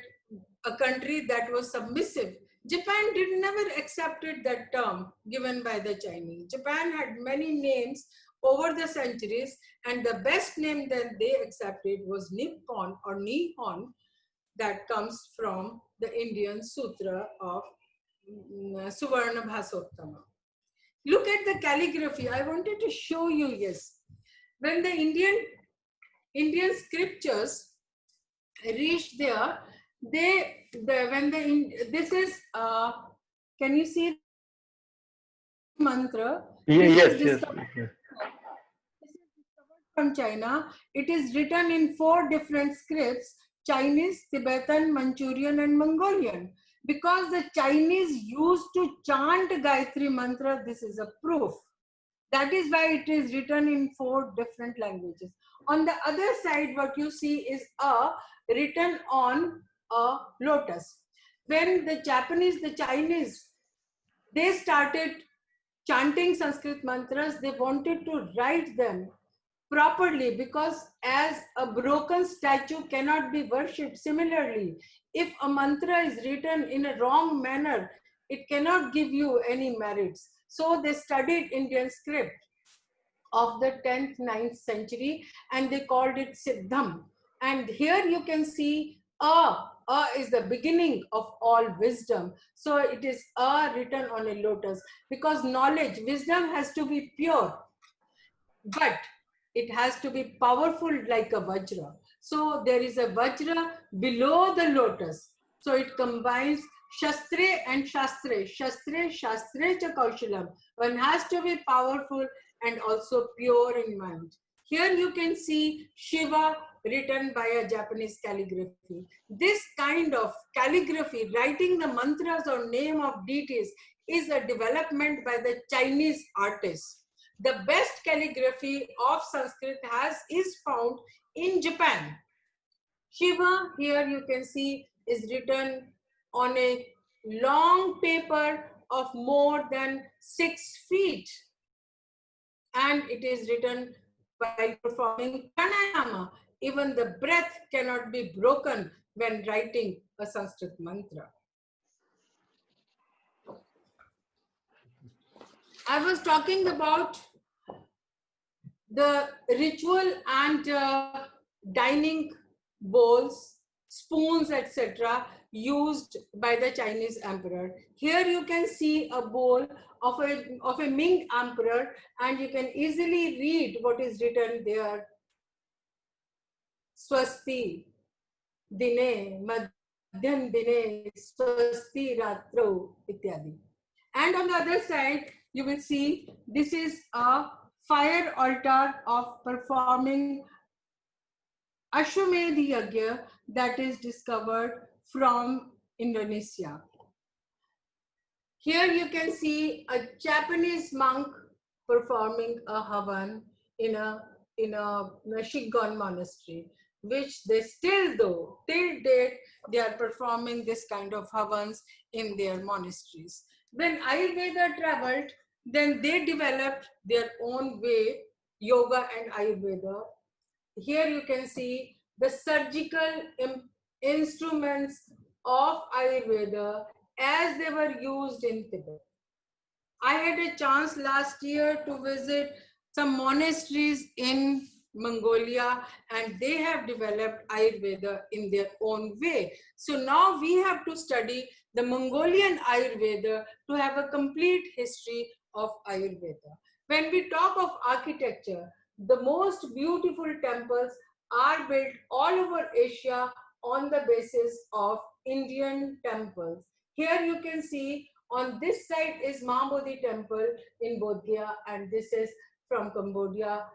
a country that was submissive. Japan never accepted that term given by the Chinese. Japan had many names over the centuries, and the best name that they accepted was Nippon or Nihon, that comes from the Indian Sutra of Suvarna Bhasottama. Look at the calligraphy. I wanted to show you, yes. When the Indian scriptures reached there, this is, can you see mantra? Yes. This is discovered from China. It is written in 4 different scripts: Chinese, Tibetan, Manchurian, and Mongolian. Because the Chinese used to chant Gayatri mantra, this is a proof. That is why it is written in 4 different languages. On the other side, what you see is written on a lotus. When the Chinese, they started chanting Sanskrit mantras, they wanted to write them properly, because as a broken statue cannot be worshipped. Similarly, if a mantra is written in a wrong manner, it cannot give you any merits. So they studied Indian script of the 10th, 9th century, and they called it Siddham. And here you can see A is the beginning of all wisdom. So it is A written on a lotus, because knowledge, wisdom has to be pure, but it has to be powerful like a Vajra. So there is a Vajra below the lotus. So it combines Shastre and Shastre. Shastre, Shastre cha Kaushalam. One has to be powerful and also pure in mind. Here you can see Shiva written by a Japanese calligraphy. This kind of calligraphy, writing the mantras or name of deities, is a development by the Chinese artists. The best calligraphy of Sanskrit is found in Japan. Shiva, here you can see, is written on a long paper of more than 6 feet, and it is written while performing pranayama. Even the breath cannot be broken when writing a Sanskrit mantra. I was talking about the ritual and dining bowls, spoons, etc. used by the Chinese emperor. Here you can see a bowl of a Ming emperor, and you can easily read what is written there. Swasti dine madhyam dine swasti ratro ityadi. And on the other side, you will see this is a fire altar of performing Ashwamedh Yagya that is discovered from Indonesia. Here you can see a Japanese monk performing a havan in a Shiggon monastery, which they still do, till date, they are performing this kind of havans in their monasteries. When Ayurveda traveled, then they developed their own way, yoga and Ayurveda. Here you can see the surgical instruments of Ayurveda as they were used in Tibet. I had a chance last year to visit some monasteries in Mongolia, and they have developed Ayurveda in their own way. So now we have to study the Mongolian Ayurveda to have a complete history of Ayurveda. When we talk of architecture, the most beautiful temples are built all over Asia on the basis of Indian temples. Here you can see on this side is Mahabodhi temple in Bodh Gaya, and this is from Cambodia,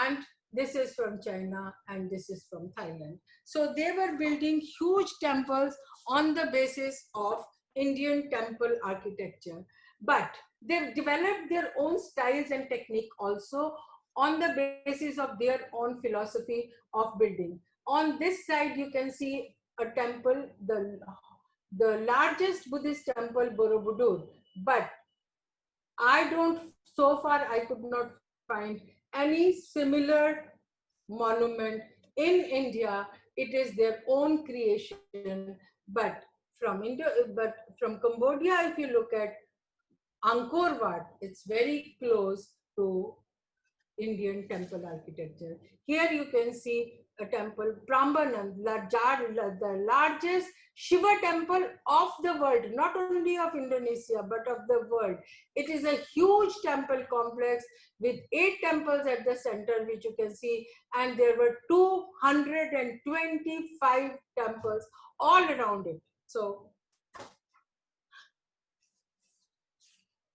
and this is from China, and this is from Thailand. So they were building huge temples on the basis of Indian temple architecture. But they've developed their own styles and technique also on the basis of their own philosophy of building. On this side, you can see a temple, the largest Buddhist temple, Borobudur. But so far, I could not find any similar monument in India. It is their own creation. But from Cambodia, if you look at Angkor Wat, it's very close to Indian temple architecture. Here you can see a temple, Prambanan, the largest Shiva temple of the world, not only of Indonesia, but of the world. It is a huge temple complex with 8 temples at the center, which you can see, and there were 225 temples all around it. So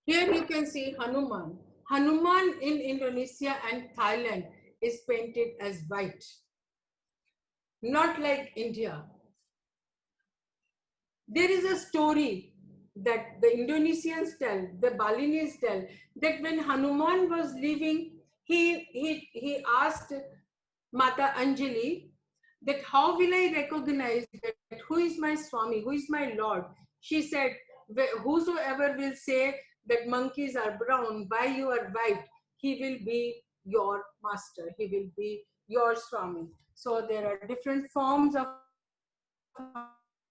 here you can see Hanuman. Hanuman in Indonesia and Thailand is painted as white, not like India. There is a story that the Indonesians tell, the Balinese tell, that when Hanuman was leaving, he asked Mata Anjali that how will I recognize that who is my Swami, who is my Lord? She said, whosoever will say that monkeys are brown, why you are white, he will be your master, he will be your Swami. So there are different forms of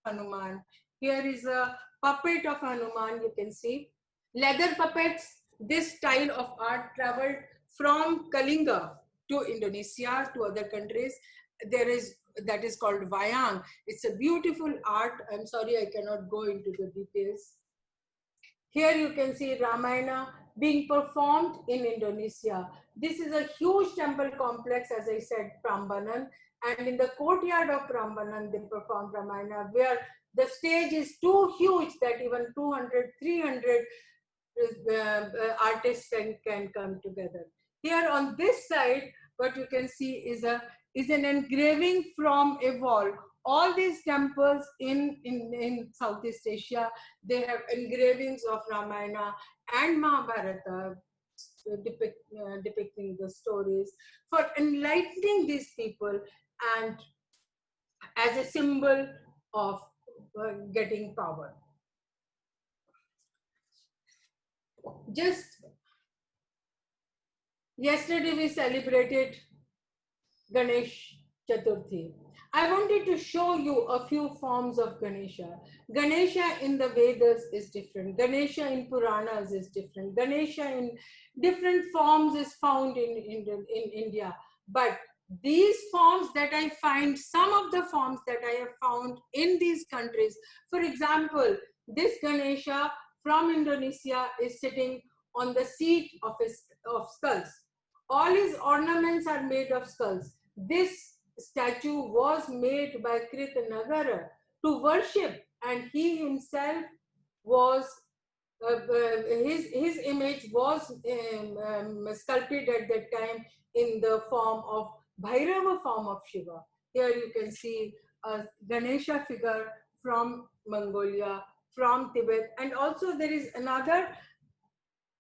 Hanuman. Here is a puppet of Hanuman, you can see. Leather puppets, this style of art traveled from Kalinga to Indonesia, to other countries. That is called Wayang. It's a beautiful art. I'm sorry, I cannot go into the details. Here you can see Ramayana being performed in Indonesia. This is a huge temple complex, as I said, Prambanan. And in the courtyard of Prambanan, they perform Ramayana, where the stage is too huge that even 200, 300 artists can come together. Here on this side, what you can see is an engraving from a wall. All these temples in Southeast Asia, they have engravings of Ramayana and Mahabharata, depicting the stories, for enlightening these people, and as a symbol of getting power. Just yesterday we celebrated Ganesh Chaturthi. I wanted to show you a few forms of Ganesha. Ganesha in the Vedas is different. Ganesha in Puranas is different. Ganesha in different forms is found in India. But these forms that I find, some of the forms that I have found in these countries, for example, this Ganesha from Indonesia is sitting on the seat of skulls. All his ornaments are made of skulls. This statue was made by Kritanagara to worship, and he himself was, his image was sculpted at that time in the form of Bhairava form of Shiva. Here you can see a Ganesha figure from Mongolia, from Tibet, and also there is another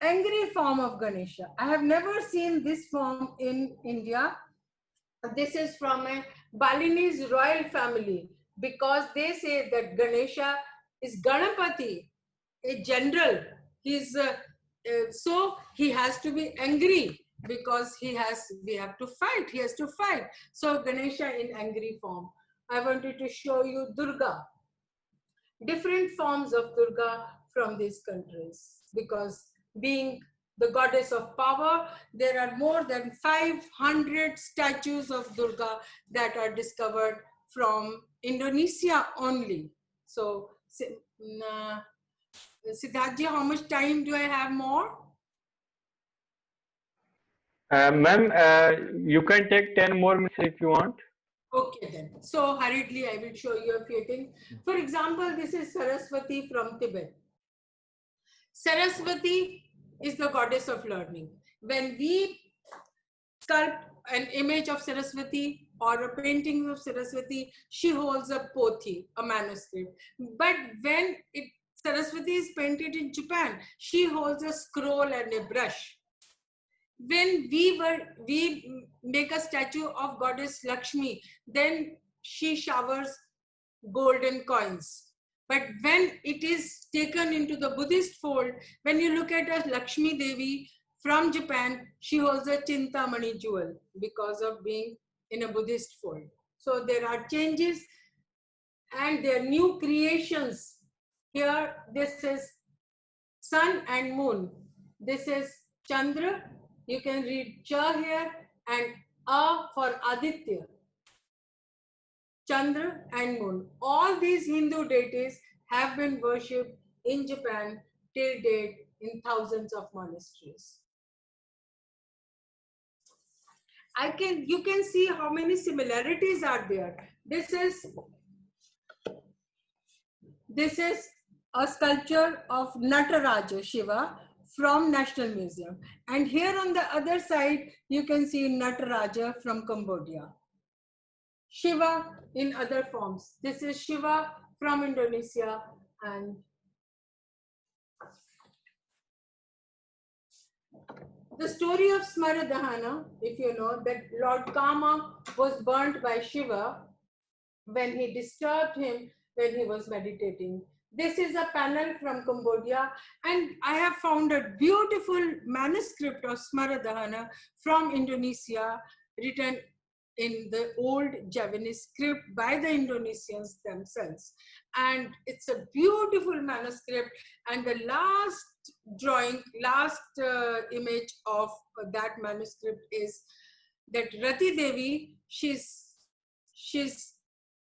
angry form of Ganesha. I have never seen this form in India. This is from a Balinese royal family, because they say that Ganesha is Ganapati, a general. So he has to be angry, because we have to fight. He has to fight. So Ganesha in angry form. I wanted to show you Durga, different forms of Durga from these countries, because being the goddess of power, there are more than 500 statues of Durga that are discovered from Indonesia only. So, Siddharthji, how much time do I have more? Ma'am, you can take 10 more minutes if you want. Okay then. So hurriedly, I will show you a few things. For example, this is Saraswati from Tibet. Saraswati is the goddess of learning. When we sculpt an image of Saraswati or a painting of Saraswati, she holds a pothi, a manuscript. But when Saraswati is painted in Japan, she holds a scroll and a brush. When we make a statue of goddess Lakshmi, then she showers golden coins. But when it is taken into the Buddhist fold, when you look at a Lakshmi Devi from Japan, she holds a Chintamani jewel because of being in a Buddhist fold. So there are changes and there are new creations. Here, this is sun and moon. This is Chandra. You can read Cha here, and A for Aditya. Chandra and moon. All these Hindu deities have been worshipped in Japan till date in thousands of monasteries. You can see how many similarities are there. This is a sculpture of Nataraja Shiva from National Museum. And here on the other side, you can see Nataraja from Cambodia. Shiva in other forms. This is Shiva from Indonesia, and the story of Smaradahana, if you know, that Lord Kama was burnt by Shiva when he disturbed him when he was meditating. This is a panel from Cambodia, and I have found a beautiful manuscript of Smaradahana from Indonesia, written in the old Javanese script by the Indonesians themselves. And it's a beautiful manuscript, and the last drawing, last image of that manuscript is that Rati Devi, she's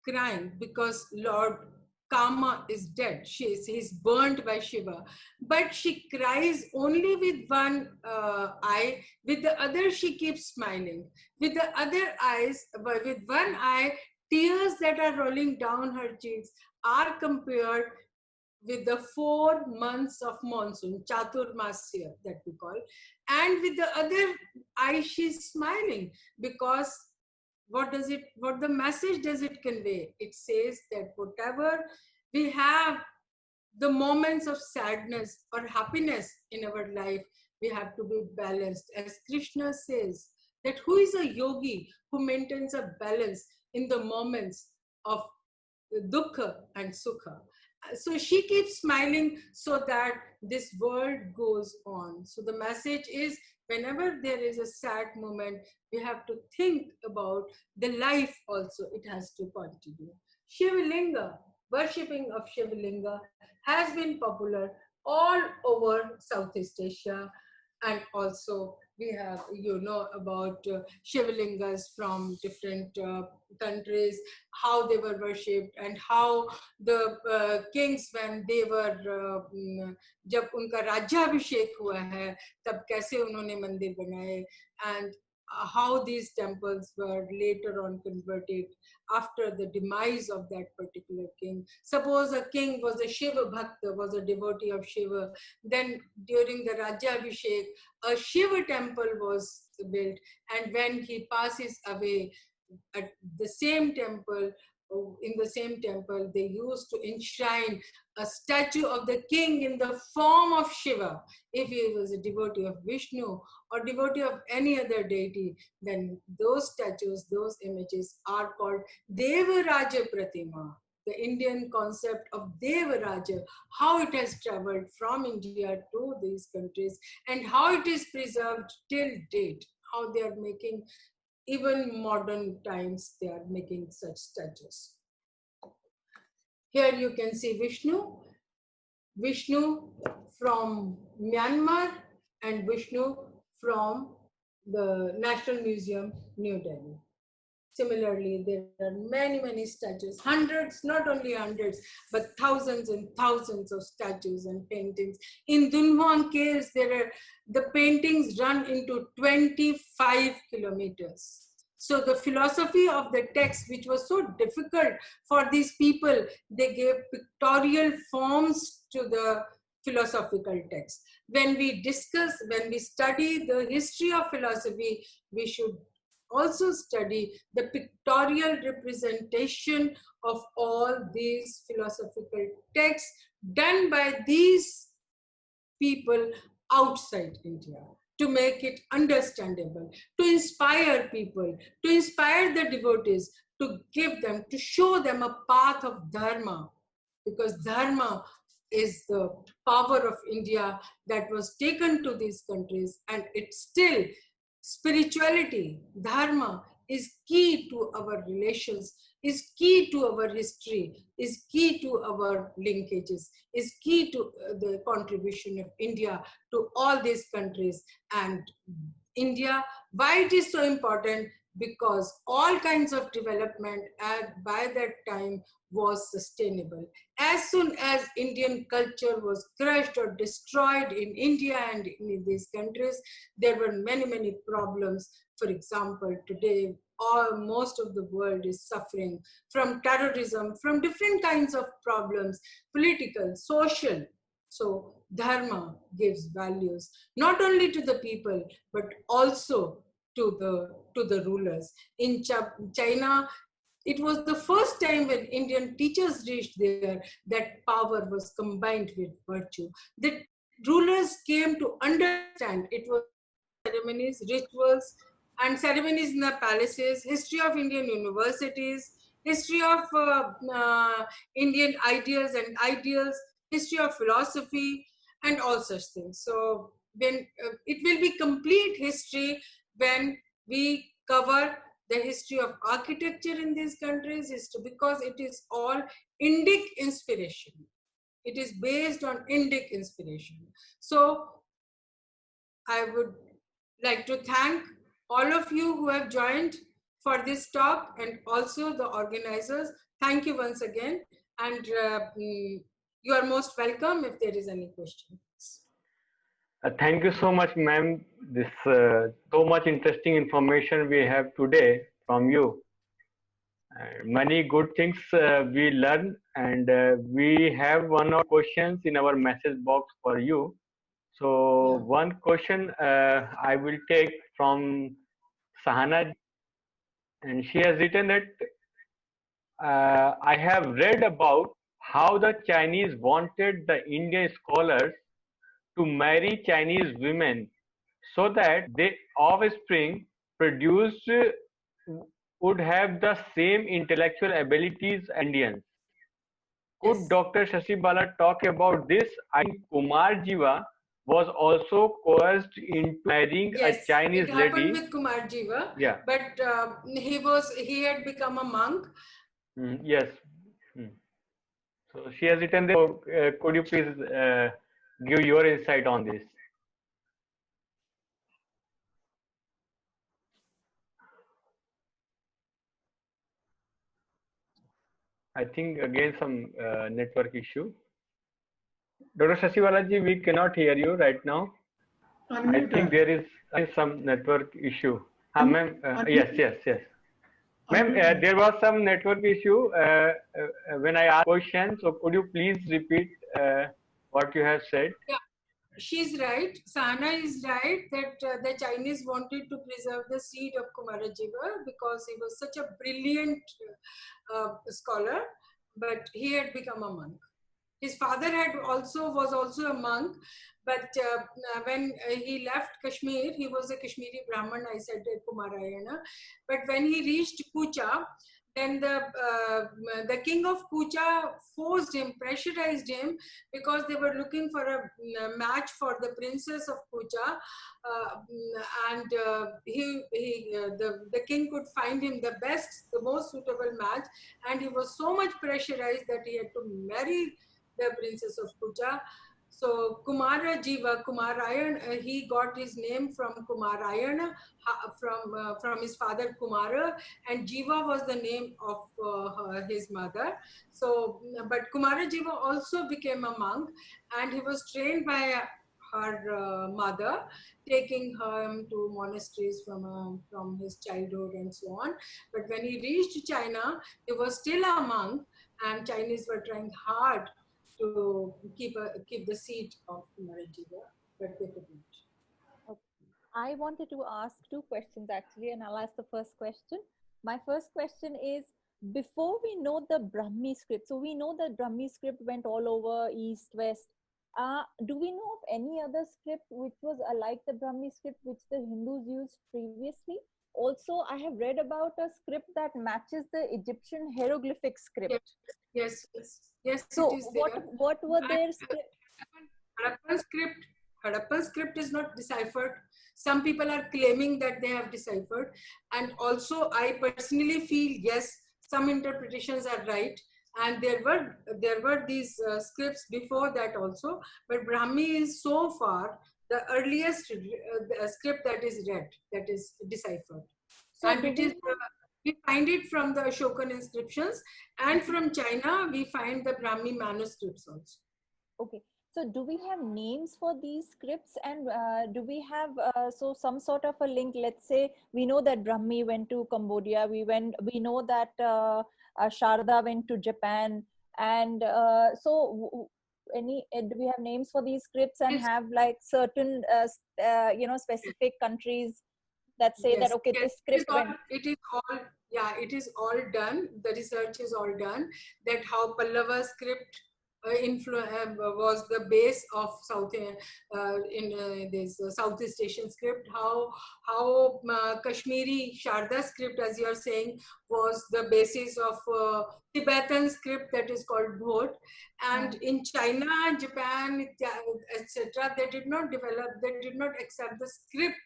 crying because Lord Kama is dead. He's burnt by Shiva. But she cries only with one eye. With the other, she keeps smiling. With the other eyes, with one eye, tears that are rolling down her cheeks are compared with the 4 months of monsoon, Chaturmasya that we call. And with the other eye, she's smiling, because what the message does it convey? It says that whatever we have, the moments of sadness or happiness in our life, we have to be balanced. As Krishna says, that who is a yogi who maintains a balance in the moments of dukkha and sukha. So she keeps smiling so that this world goes on. So the message is, whenever there is a sad moment, we have to think about the life also. It has to continue. Shivalinga, worshipping of Shivalinga has been popular all over Southeast Asia, and also we have, you know, about Shivalingas from different countries, how they were worshipped, and how the kings, when they were जब उनका राज्याभिषेक हुआ है तब कैसे उन्होंने मंदिर बनाए, and how these temples were later on converted after the demise of that particular king. Suppose a king was a Shiva Bhakta, was a devotee of Shiva, then during the Rajyabhishek, a Shiva temple was built, and when he passes away, at the same temple, in the same temple, they used to enshrine a statue of the king in the form of Shiva. If he was a devotee of Vishnu or devotee of any other deity, then those statues, those images are called Devaraja Pratima. The Indian concept of Devaraja, how it has traveled from India to these countries, and how it is preserved till date, how they are making, even modern times, they are making such statues. Here you can see Vishnu from Myanmar, and Vishnu from the National Museum, New Delhi. Similarly, there are many, many statues, hundreds, not only hundreds, but thousands and thousands of statues and paintings. In Dunhuang caves, the paintings run into 25 kilometers. So the philosophy of the text, which was so difficult for these people, they gave pictorial forms to the philosophical text. When we study the history of philosophy, we should also study the pictorial representation of all these philosophical texts done by these people outside India, to make it understandable, to inspire people, to inspire the devotees, to show them a path of dharma, because dharma is the power of India that was taken to these countries, and it's still spirituality, dharma is key to our relations, is key to our history, is key to our linkages, is key to the contribution of India to all these countries. And India, why it is so important? Because all kinds of development by that time was sustainable. As soon as Indian culture was crushed or destroyed in India and in these countries, there were many, many problems. For example, today, most of the world is suffering from terrorism, from different kinds of problems, political, social. So dharma gives values, not only to the people, but also to the rulers. In China, it was the first time when Indian teachers reached there that power was combined with virtue. The rulers came to understand it was ceremonies, rituals, and ceremonies in the palaces, history of Indian universities, history of Indian ideas and ideals, history of philosophy, and all such things. So when it will be complete history when we cover the history of architecture in these countries, because it is all Indic inspiration. It is based on Indic inspiration. So I would like to thank all of you who have joined for this talk, and also the organizers. Thank you once again, and you are most welcome if there is any questions. Thank you so much, ma'am. This so much interesting information we have today from you. Many good things we learn, and we have one or questions in our message box for you. So one question I will take from Sahana, and she has written that I have read about how the Chinese wanted the Indian scholars to marry Chinese women so that the offspring produced would have the same intellectual abilities as Indians. Could Yes. Dr. Shashi Bala talk about this? I think Kumar Jiva was also coerced into marrying a Yes, Chinese it happened lady. with Kumar Jiva, Yeah. but he had become a monk. Yes. Mm. So she has written this. So, could you please give your insight on this? I think again some network issue. Dr. Shashi Balaji, we cannot hear you right now. I think there is some network issue. Ma'am, yes. Ma'am, there was some network issue when I asked question. So could you please repeat what you have said? Yeah, she's right. Sana is right that the Chinese wanted to preserve the seed of Kumarajiva because he was such a brilliant scholar, but he had become a monk. His father was also a monk, but when he left Kashmir, he was a Kashmiri Brahman. I said Kumarayana, but when he reached Kucha, then the king of Kucha forced him, pressurized him, because they were looking for a match for the princess of Kucha, and the king could find him the most suitable match, and he was so much pressurized that he had to marry the princess of Kucha. So Kumara Jiva, Kumarayan, he got his name from Kumarayana, from his father Kumara, and Jiva was the name of his mother. So, but Kumara Jiva also became a monk, and he was trained by her mother, taking him to monasteries from his childhood and so on. But when he reached China, he was still a monk, and Chinese were trying hard to keep the seat of Kumarajiva, but they couldn't. Okay. I wanted to ask two questions actually, and I'll ask the first question. My first question is, before we know the Brahmi script, so we know that Brahmi script went all over east, west. Do we know of any other script which was like the Brahmi script which the Hindus used previously? Also, I have read about a script that matches the Egyptian hieroglyphic script. Yes. So it is there. what were their scripts? Harappan script is not deciphered. Some people are claiming that they have deciphered, and also I personally feel yes, some interpretations are right, and there were these scripts before that also, but Brahmi is so far the earliest script that is read, that is deciphered. So And it is we find it from the Ashokan inscriptions, and from China we find the Brahmi manuscripts also. Okay, so do we have names for these scripts, and do we have so some sort of a link? Let's say we know that Brahmi went to Cambodia. We know that Sharda went to Japan, and so do we have names for these scripts, and Yes. have like certain specific countries that say that okay, this script went? It is all done. The research is all done, that how Pallava script was the base of this Southeast Asian script. How Kashmiri Sharda script, as you are saying, was the basis of Tibetan script that is called Bhot. And in China, Japan, etc., they did not accept the script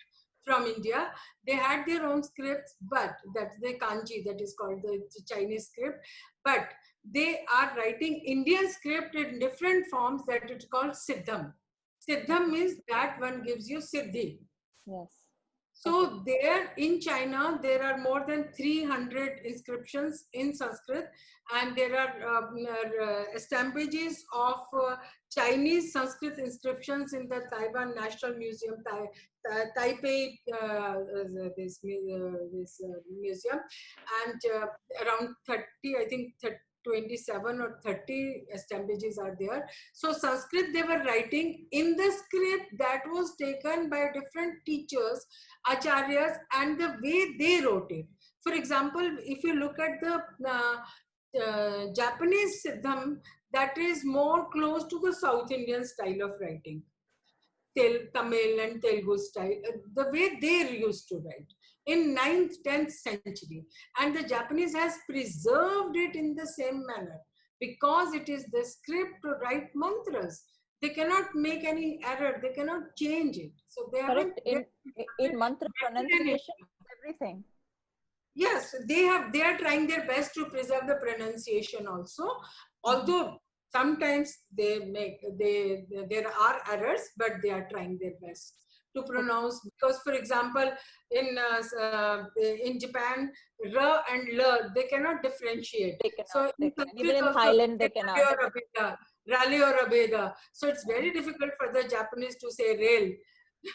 from India. They had their own scripts, but that's the kanji, that is called the Chinese script. But they are writing Indian script in different forms that is called Siddham. Siddham means that one gives you Siddhi. Yes. So there in China, there are more than 300 inscriptions in Sanskrit, and there are stampages of Chinese Sanskrit inscriptions in the Taiwan National Museum, Taipei, this museum, and around 30, I think 27 or 30 stampages are there. So Sanskrit they were writing in the script that was taken by different teachers, acharyas, and the way they wrote it. For example, if you look at the Japanese Siddham, that is more close to the South Indian style of writing. Tamil and Telugu style, the way they used to write in 9th, 10th century. And the Japanese has preserved it in the same manner because it is the script to write mantras. They cannot make any error. They cannot change it. So they Correct. haven't. In mantra pronunciation, everything. Yes, they are trying their best to preserve the pronunciation also. Although sometimes there are errors, but they are trying their best to pronounce. Because, for example, in Japan, R and L they cannot differentiate. They cannot. So in Even in also, Thailand, they cannot. Rally or Abeda. So it's very difficult for the Japanese to say rail.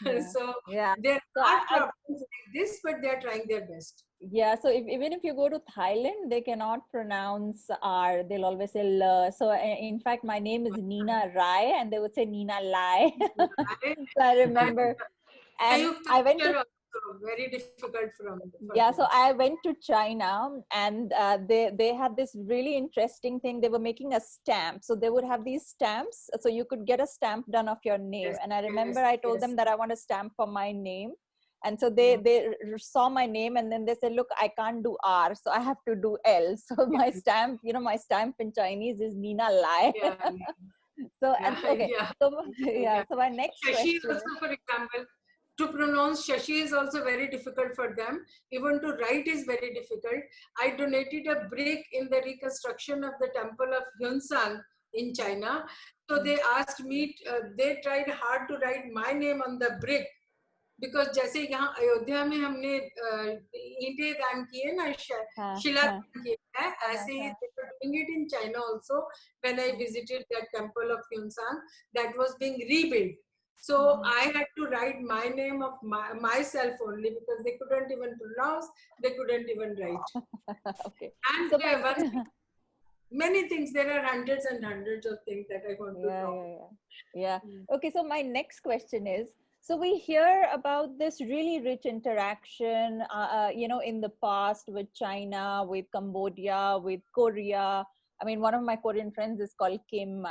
Yeah. So Yeah. there So are problems like this, but they are trying their best. Yeah, so even if you go to Thailand, they cannot pronounce R. They'll always say L. So in fact, my name is Nina Rai, and they would say Nina Lai. So I remember, and I went to very difficult from. Yeah, so I went to China, and they had this really interesting thing. They were making a stamp, so they would have these stamps, so you could get a stamp done of your name. Yes, and I remember yes, I told them that I want a stamp for my name. And so they saw my name, and then they said, look, I can't do R, so I have to do L. So my stamp, my stamp in Chinese is Nina Lai. Yeah, So, okay. Yeah. So, yeah. So my next Shashi question. also, for example, to pronounce Shashi is also very difficult for them. Even to write is very difficult. I donated a brick in the reconstruction of the temple of Yunsan in China. So they asked me, they tried hard to write my name on the brick. Because जैसे यहाँ अयोध्या में हमने ईंटें दान किए ना शिला दान किया है ऐसे ही doing it in China also when I visited that temple of Yunsan that was being rebuilt. So I had to write my name of myself only because they couldn't even pronounce, they couldn't even write. Okay. And so many things, there are hundreds and hundreds of things that I want to talk. Yeah. Okay, so my next question is, so we hear about this really rich interaction, in the past with China, with Cambodia, with Korea. I mean, one of my Korean friends is called Kim.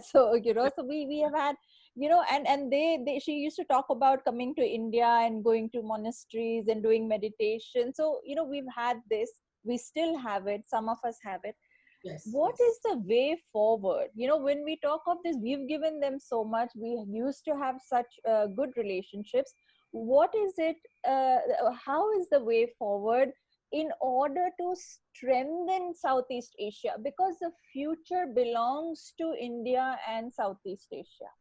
So, so we have had, and she used to talk about coming to India and going to monasteries and doing meditation. So, we've had this, we still have it. Some of us have it. What is the way forward? When we talk of this, we've given them so much. We used to have such good relationships. What is it? How is the way forward in order to strengthen Southeast Asia? Because the future belongs to India and Southeast Asia.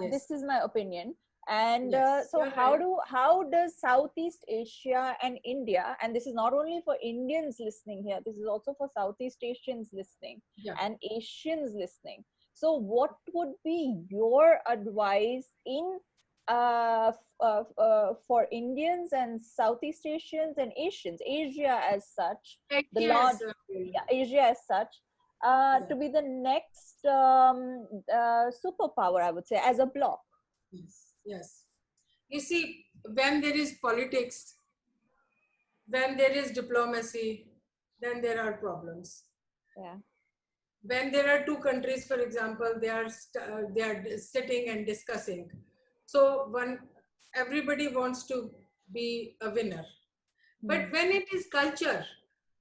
This is my opinion. And so how does Southeast Asia and India, and this is not only for Indians listening here, this is also for Southeast Asians listening and Asians listening. So what would be your advice in for Indians and Southeast Asians and Asians, Asia as such, Asia as such, to be the next superpower, I would say, as a bloc? Yes. You see, when there is politics, when there is diplomacy, then there are problems. Yeah. When there are two countries, for example, they are sitting and discussing. So everybody wants to be a winner. But when it is culture,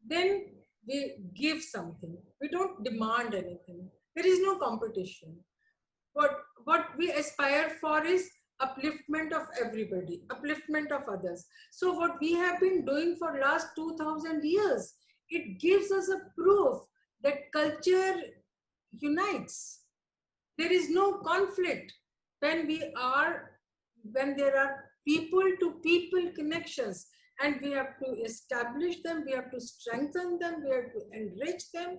then we give something. We don't demand anything. There is no competition. What we aspire for is upliftment of everybody, upliftment of others. So what we have been doing for last 2000 years, it gives us a proof that culture unites. There is no conflict when there are people to people connections, and we have to establish them, we have to strengthen them, we have to enrich them.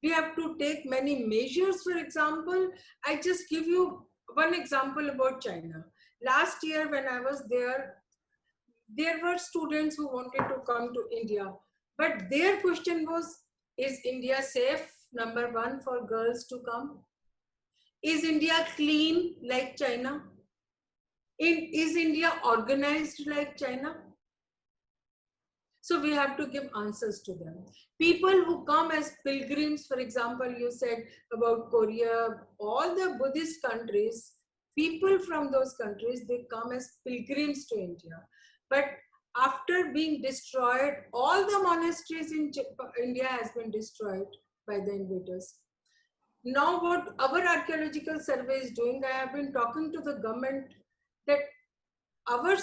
We have to take many measures. For example, I just give you one example about China. Last year when I was there were students who wanted to come to India. But their question was, is India safe, number one, for girls to come? Is India clean like China? Is India organized like China? So we have to give answers to them. People who come as pilgrims, for example, you said about Korea, all the Buddhist countries, people from those countries, they come as pilgrims to India. But after being destroyed, all the monasteries in India has been destroyed by the invaders. Now what our archaeological survey is doing, I have been talking to the government that our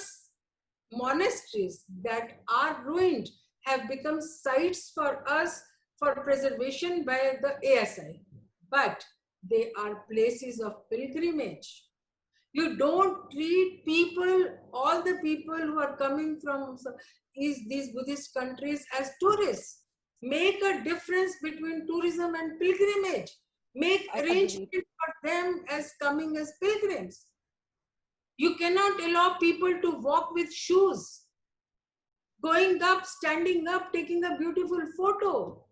monasteries that are ruined have become sites for us for preservation by the ASI, but they are places of pilgrimage. You don't treat people, all the people who are coming from these Buddhist countries as tourists. Make a difference between tourism and pilgrimage. Make arrangements for them as coming as pilgrims. You cannot allow people to walk with shoes, going up, standing up, taking a beautiful photo,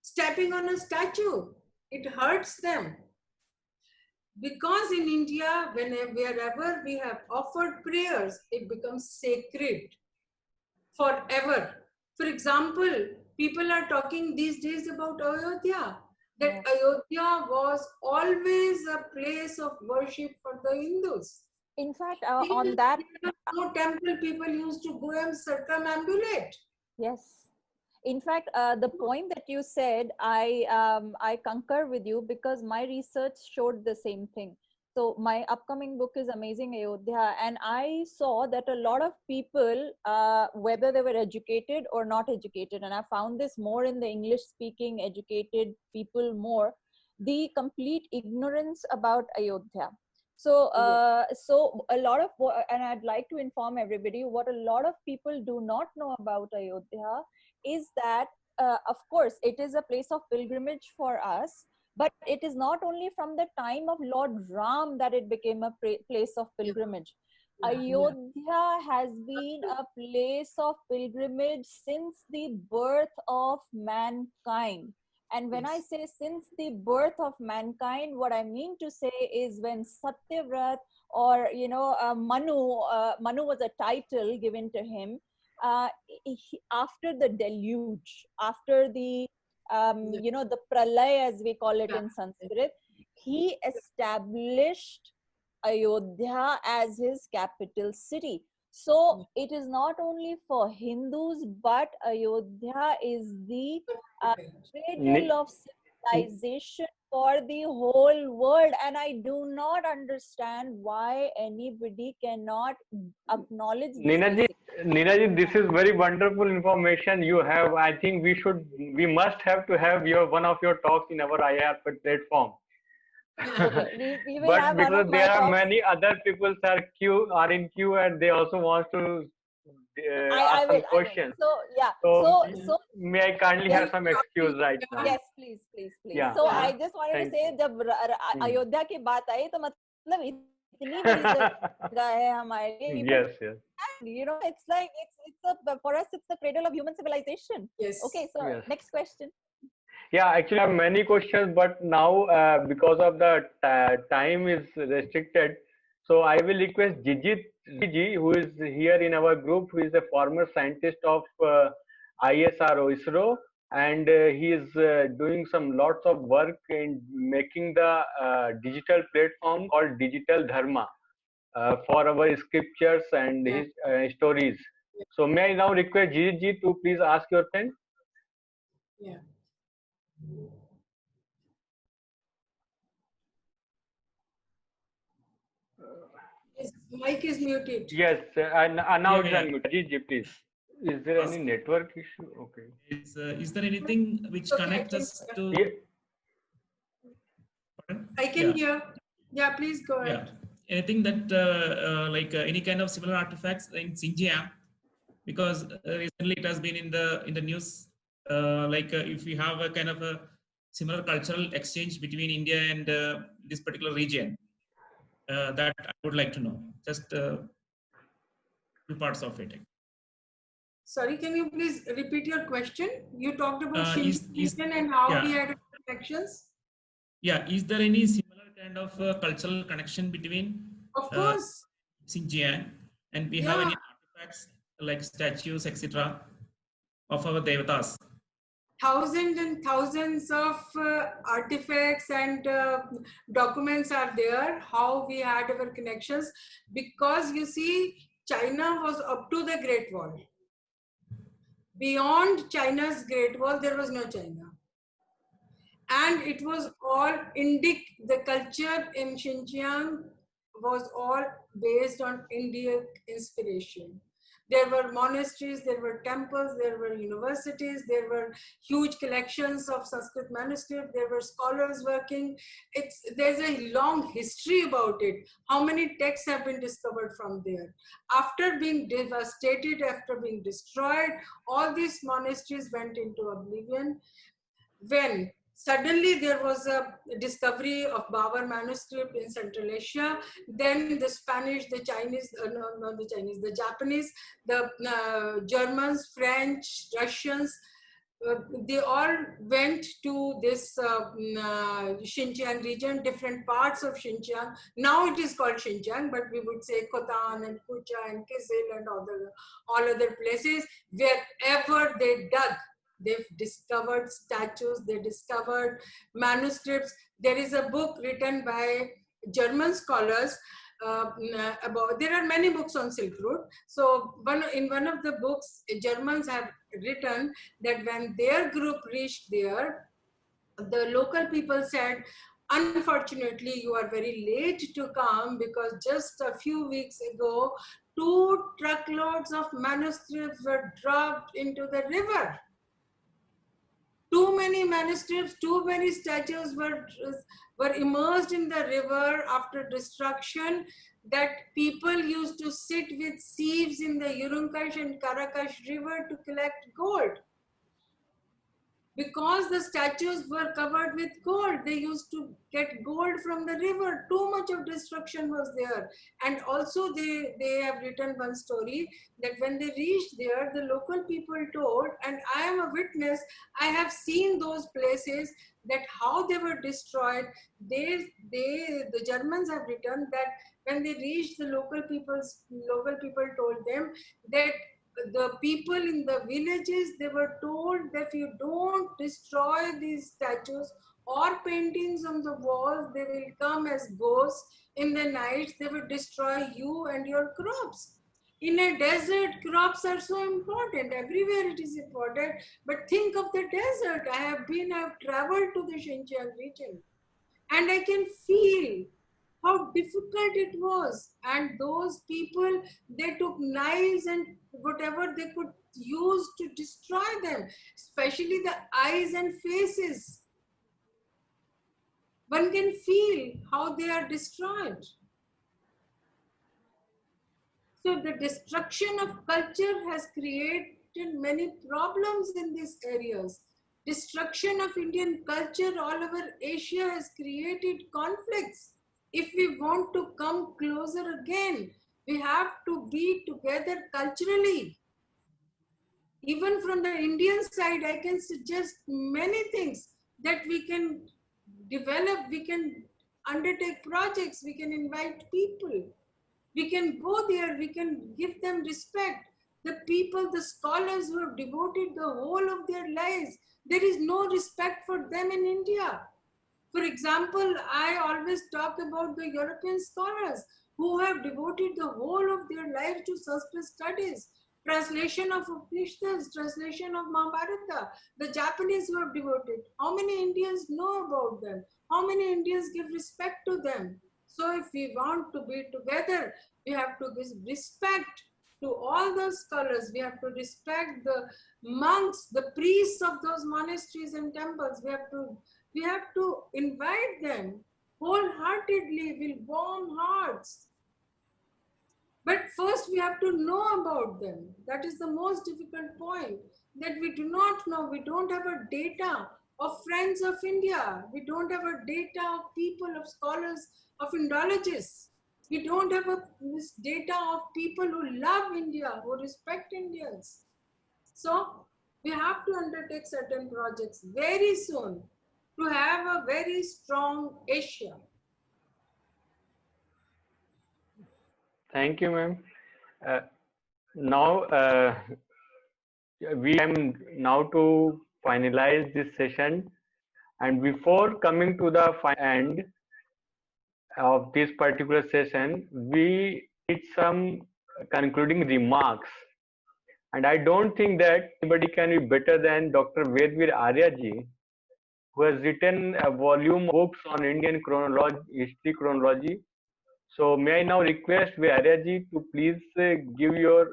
stepping on a statue. It hurts them. Because in India, wherever we have offered prayers, it becomes sacred forever. For example, people are talking these days about Ayodhya, that Ayodhya was always a place of worship for the Hindus. In fact, on that, no temple, people used to go and circumambulate. Yes. In fact, the point that you said, I concur with you, because my research showed the same thing. So my upcoming book is Amazing Ayodhya, and I saw that a lot of people, whether they were educated or not educated, and I found this more in the English-speaking educated people more, the complete ignorance about Ayodhya. So, so a lot of, and I'd like to inform everybody, what a lot of people do not know about Ayodhya is that, of course, it is a place of pilgrimage for us, but it is not only from the time of Lord Ram that it became a place of pilgrimage. Ayodhya has been a place of pilgrimage since the birth of mankind. And when I say since the birth of mankind, what I mean to say is when Satyavrat, or Manu, Manu was a title given to him, after the deluge, after the the pralay, as we call it in Sanskrit, he established Ayodhya as his capital city. So it is not only for Hindus, but Ayodhya is the cradle of civilization for the whole world. And I do not understand why anybody cannot acknowledge this. Neeraji, this is very wonderful information you have. I think we must have to have one of your talks in our IR platform. Okay, we will but have because one of there are talks. Many other people are in queue, and they also want to ask some questions. So yeah, so may I kindly have some excuse right now? Yes, please. Yeah. So I just wanted to say, जब अयोध्या की बात आई, तो मतलब इतनी बड़ी जगह है हमारे लिए. Yes. It's like for us it's the cradle of human civilization. Yes. Okay, so next question. Yeah, actually I have many questions, but now because of the time is restricted, so I will request Jijit ji, who is here in our group, who is a former scientist of ISRO, and he is doing some lots of work in making the digital platform called Digital Dharma for our scriptures and his stories. So may I now request Jijit ji to please ask your question? Yeah. His mic is muted. Yes, and now it's unmuted. Jijit, please. Is there any network issue? Okay. Is there anything which connects us to? I can hear. Yeah, please go ahead. Yeah. Anything that like any kind of similar artifacts in Xinjiang, because recently it has been in the news. If we have a kind of a similar cultural exchange between India and this particular region, that I would like to know. Just two parts of it. Sorry, can you please repeat your question? You talked about Xinjiang and how we had connections. Yeah, is there any similar kind of cultural connection between Xinjiang, and we have any artifacts like statues, etc., of our devatas? thousands and thousands of artifacts and documents are there, how we had our connections, because you see, China was up to the Great Wall. Beyond China's Great Wall, there was no China. And it was all Indic, the culture in Xinjiang was all based on Indic inspiration. There were monasteries, there were temples, there were universities, there were huge collections of Sanskrit manuscripts, there were scholars working. There's a long history about it. How many texts have been discovered from there? After being devastated, after being destroyed, all these monasteries went into oblivion. When suddenly there was a discovery of Babur manuscript in Central Asia, then the Spanish, the Chinese, not the Chinese, the Japanese, the Germans, French, Russians, they all went to this Xinjiang region, different parts of Xinjiang. Now it is called Xinjiang, but we would say Khotan and Kucha and Kizil and all other places. Wherever they dug, they've discovered statues, they discovered manuscripts. There is a book written by German scholars about, there are many books on Silk Route. So in one of the books, Germans have written that when their group reached there, the local people said, unfortunately, you are very late to come, because just a few weeks ago, 2 truckloads of manuscripts were dropped into the river. Too many manuscripts, too many statues were immersed in the river after destruction, that people used to sit with sieves in the Urunkash and Karakash river to collect gold. Because the statues were covered with gold, they used to get gold from the river. Too much of destruction was there. And also they have written one story that when they reached there, the local people told, and I am a witness, I have seen those places, that how they were destroyed. The Germans have written that when they reached, the local people told them that the people in the villages, they were told that if you don't destroy these statues or paintings on the walls, they will come as ghosts in the night. They will destroy you and your crops. In a desert, crops are so important. Everywhere it is important. But think of the desert. I have traveled to the Xinjiang region, and I can feel how difficult it was. And those people, they took knives and whatever they could use to destroy them, especially the eyes and faces. One can feel how they are destroyed. So the destruction of culture has created many problems in these areas. Destruction of Indian culture all over Asia has created conflicts. If we want to come closer again, we have to be together culturally. Even from the Indian side, I can suggest many things that we can develop, we can undertake projects, we can invite people. We can go there, we can give them respect. The people, the scholars who have devoted the whole of their lives, there is no respect for them in India. For example, I always talk about the European scholars who have devoted the whole of their life to Sanskrit studies, translation of Upanishads, translation of Mahabharata, the Japanese who have devoted. How many Indians know about them? How many Indians give respect to them? So if we want to be together, we have to give respect to all those scholars. We have to respect the monks, the priests of those monasteries and temples. We have to invite them wholeheartedly with warm hearts. But first we have to know about them. That is the most difficult point, that we do not know. We don't have a data of friends of India. We don't have a data of people, of scholars, of Indologists. We don't have this data of people who love India, who respect Indians. So we have to undertake certain projects very soon to have a very strong Asia. Thank you, ma'am. Now we am now to finalize this session. And before coming to the end of this particular session, we need some concluding remarks. And I don't think that anybody can be better than Dr. Vedveer Arya ji, who has written a volume of books on Indian chronology, history chronology. So may I now request Arya ji to please give your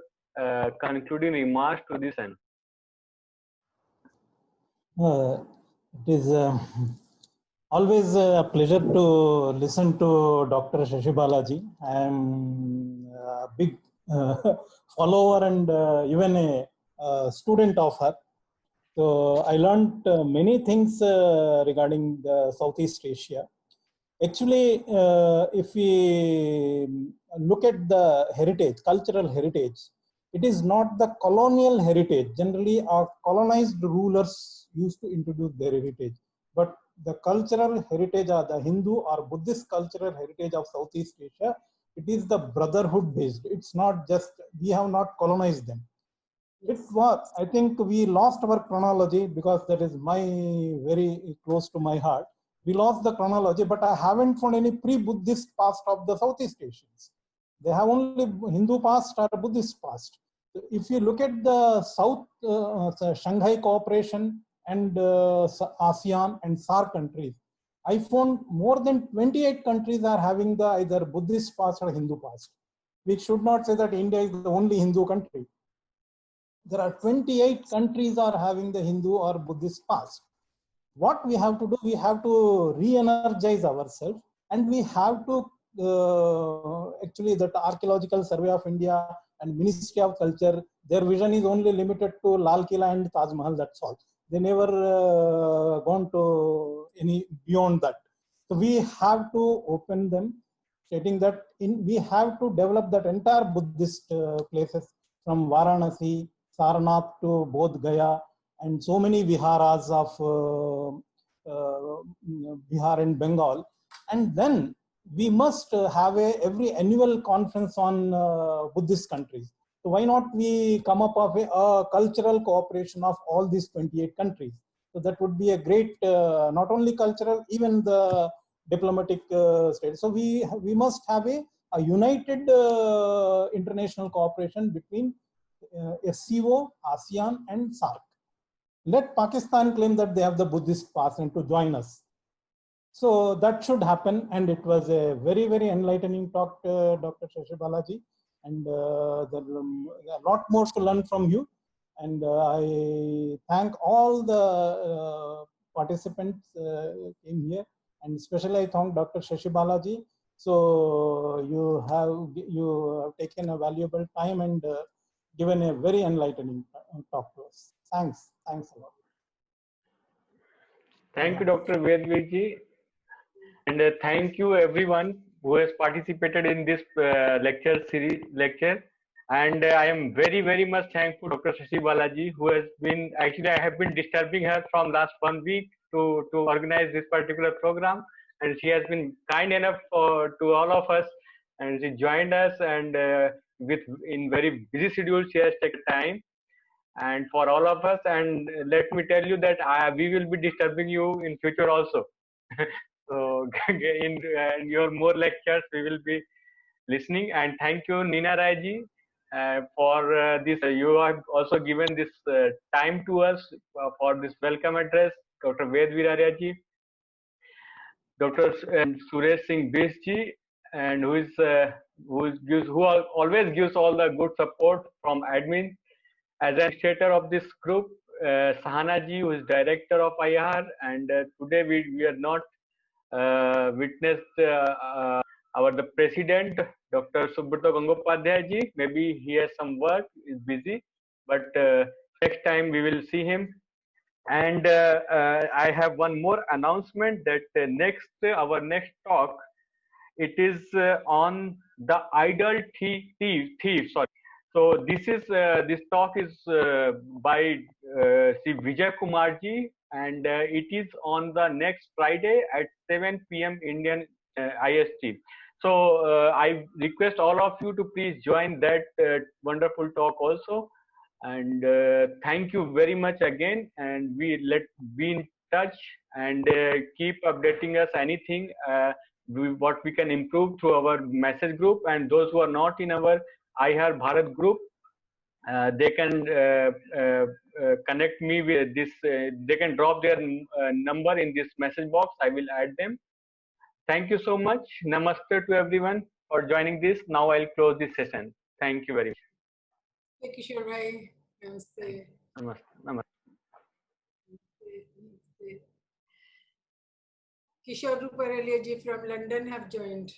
concluding remarks to this end. It is always a pleasure to listen to Dr. Shashi Balaji. I am a big follower and even a student of her. So I learned many things regarding the Southeast Asia. Actually, if we look at the heritage, cultural heritage, it is not the colonial heritage. Generally, our colonized rulers used to introduce their heritage. But the cultural heritage or the Hindu or Buddhist cultural heritage of Southeast Asia, it is the brotherhood based. It's not just, we have not colonized them. It was, I think we lost our chronology because that is very close to my heart. We lost the chronology, but I haven't found any pre-Buddhist past of the Southeast Asians. They have only Hindu past or Buddhist past. If you look at the South Shanghai Cooperation and ASEAN and SAARC countries, I found more than 28 countries are having the either Buddhist past or Hindu past. We should not say that India is the only Hindu country. There are 28 countries are having the Hindu or Buddhist past. What we have to do, we have to re-energize ourselves, and we have to actually that Archaeological Survey of India and Ministry of Culture, their vision is only limited to Lal Killa and Taj Mahal, that's all. They never gone to any beyond that. So we have to open them, stating that we have to develop that entire Buddhist places from Varanasi, Sarnath to Bodh Gaya, and so many viharas of Bihar and Bengal. And then we must have every annual conference on Buddhist countries. So why not we come up with a cultural cooperation of all these 28 countries? So that would be a great, not only cultural, even the diplomatic state. So we must have a united international cooperation between SCO, ASEAN and SAARC. Let Pakistan claim that they have the Buddhist past and to join us. So that should happen, and it was a very enlightening talk, Dr. Shashi Balaji, and there are a lot more to learn from you. And I thank all the participants in here, and especially I thank Dr. Shashi Balaji. So you have taken a valuable time and given a very enlightening talk to us. Thanks a lot. Thank you, Dr. Vedveer ji. And thank you everyone who has participated in this lecture. And I am very much thankful to Dr. Shashi Balaji, who has been, actually I have been disturbing her from last 1 week to organize this particular program. And she has been kind enough to all of us, and she joined us, and in very busy schedule, she has taken time. And for all of us, and let me tell you that we will be disturbing you in future also. So in your more lectures, we will be listening. And thank you, Nina Rai ji, for this. You have also given this time to us for this welcome address. Dr. Vedveer Arya ji, Dr. Suresh Singh Bish ji, and who always gives all the good support from admin. As administrator of this group, Sahana ji, who is director of IR, and today we are not witnessed the president, Dr. Subrata Gangopadhyay ji. Maybe he has some work, is busy, but next time we will see him. And I have one more announcement that our next talk, it is on the idol thief. Sorry. So this talk is by Sri Vijay Kumar ji, and it is on the next Friday at 7 p.m. Indian IST. So I request all of you to please join that wonderful talk also. And thank you very much again. And be in touch and keep updating us anything what we can improve through our message group. And those who are not in our iHeart Bharat group, they can connect me with this. They can drop their number in this message box. I will add them. Thank you so much. Namaste to everyone for joining this. Now I'll close this session. Thank you very much. Thank you, Kishore Bhai. Namaste. Namaste. Namaste. Kishore Ruparelia ji from London have joined.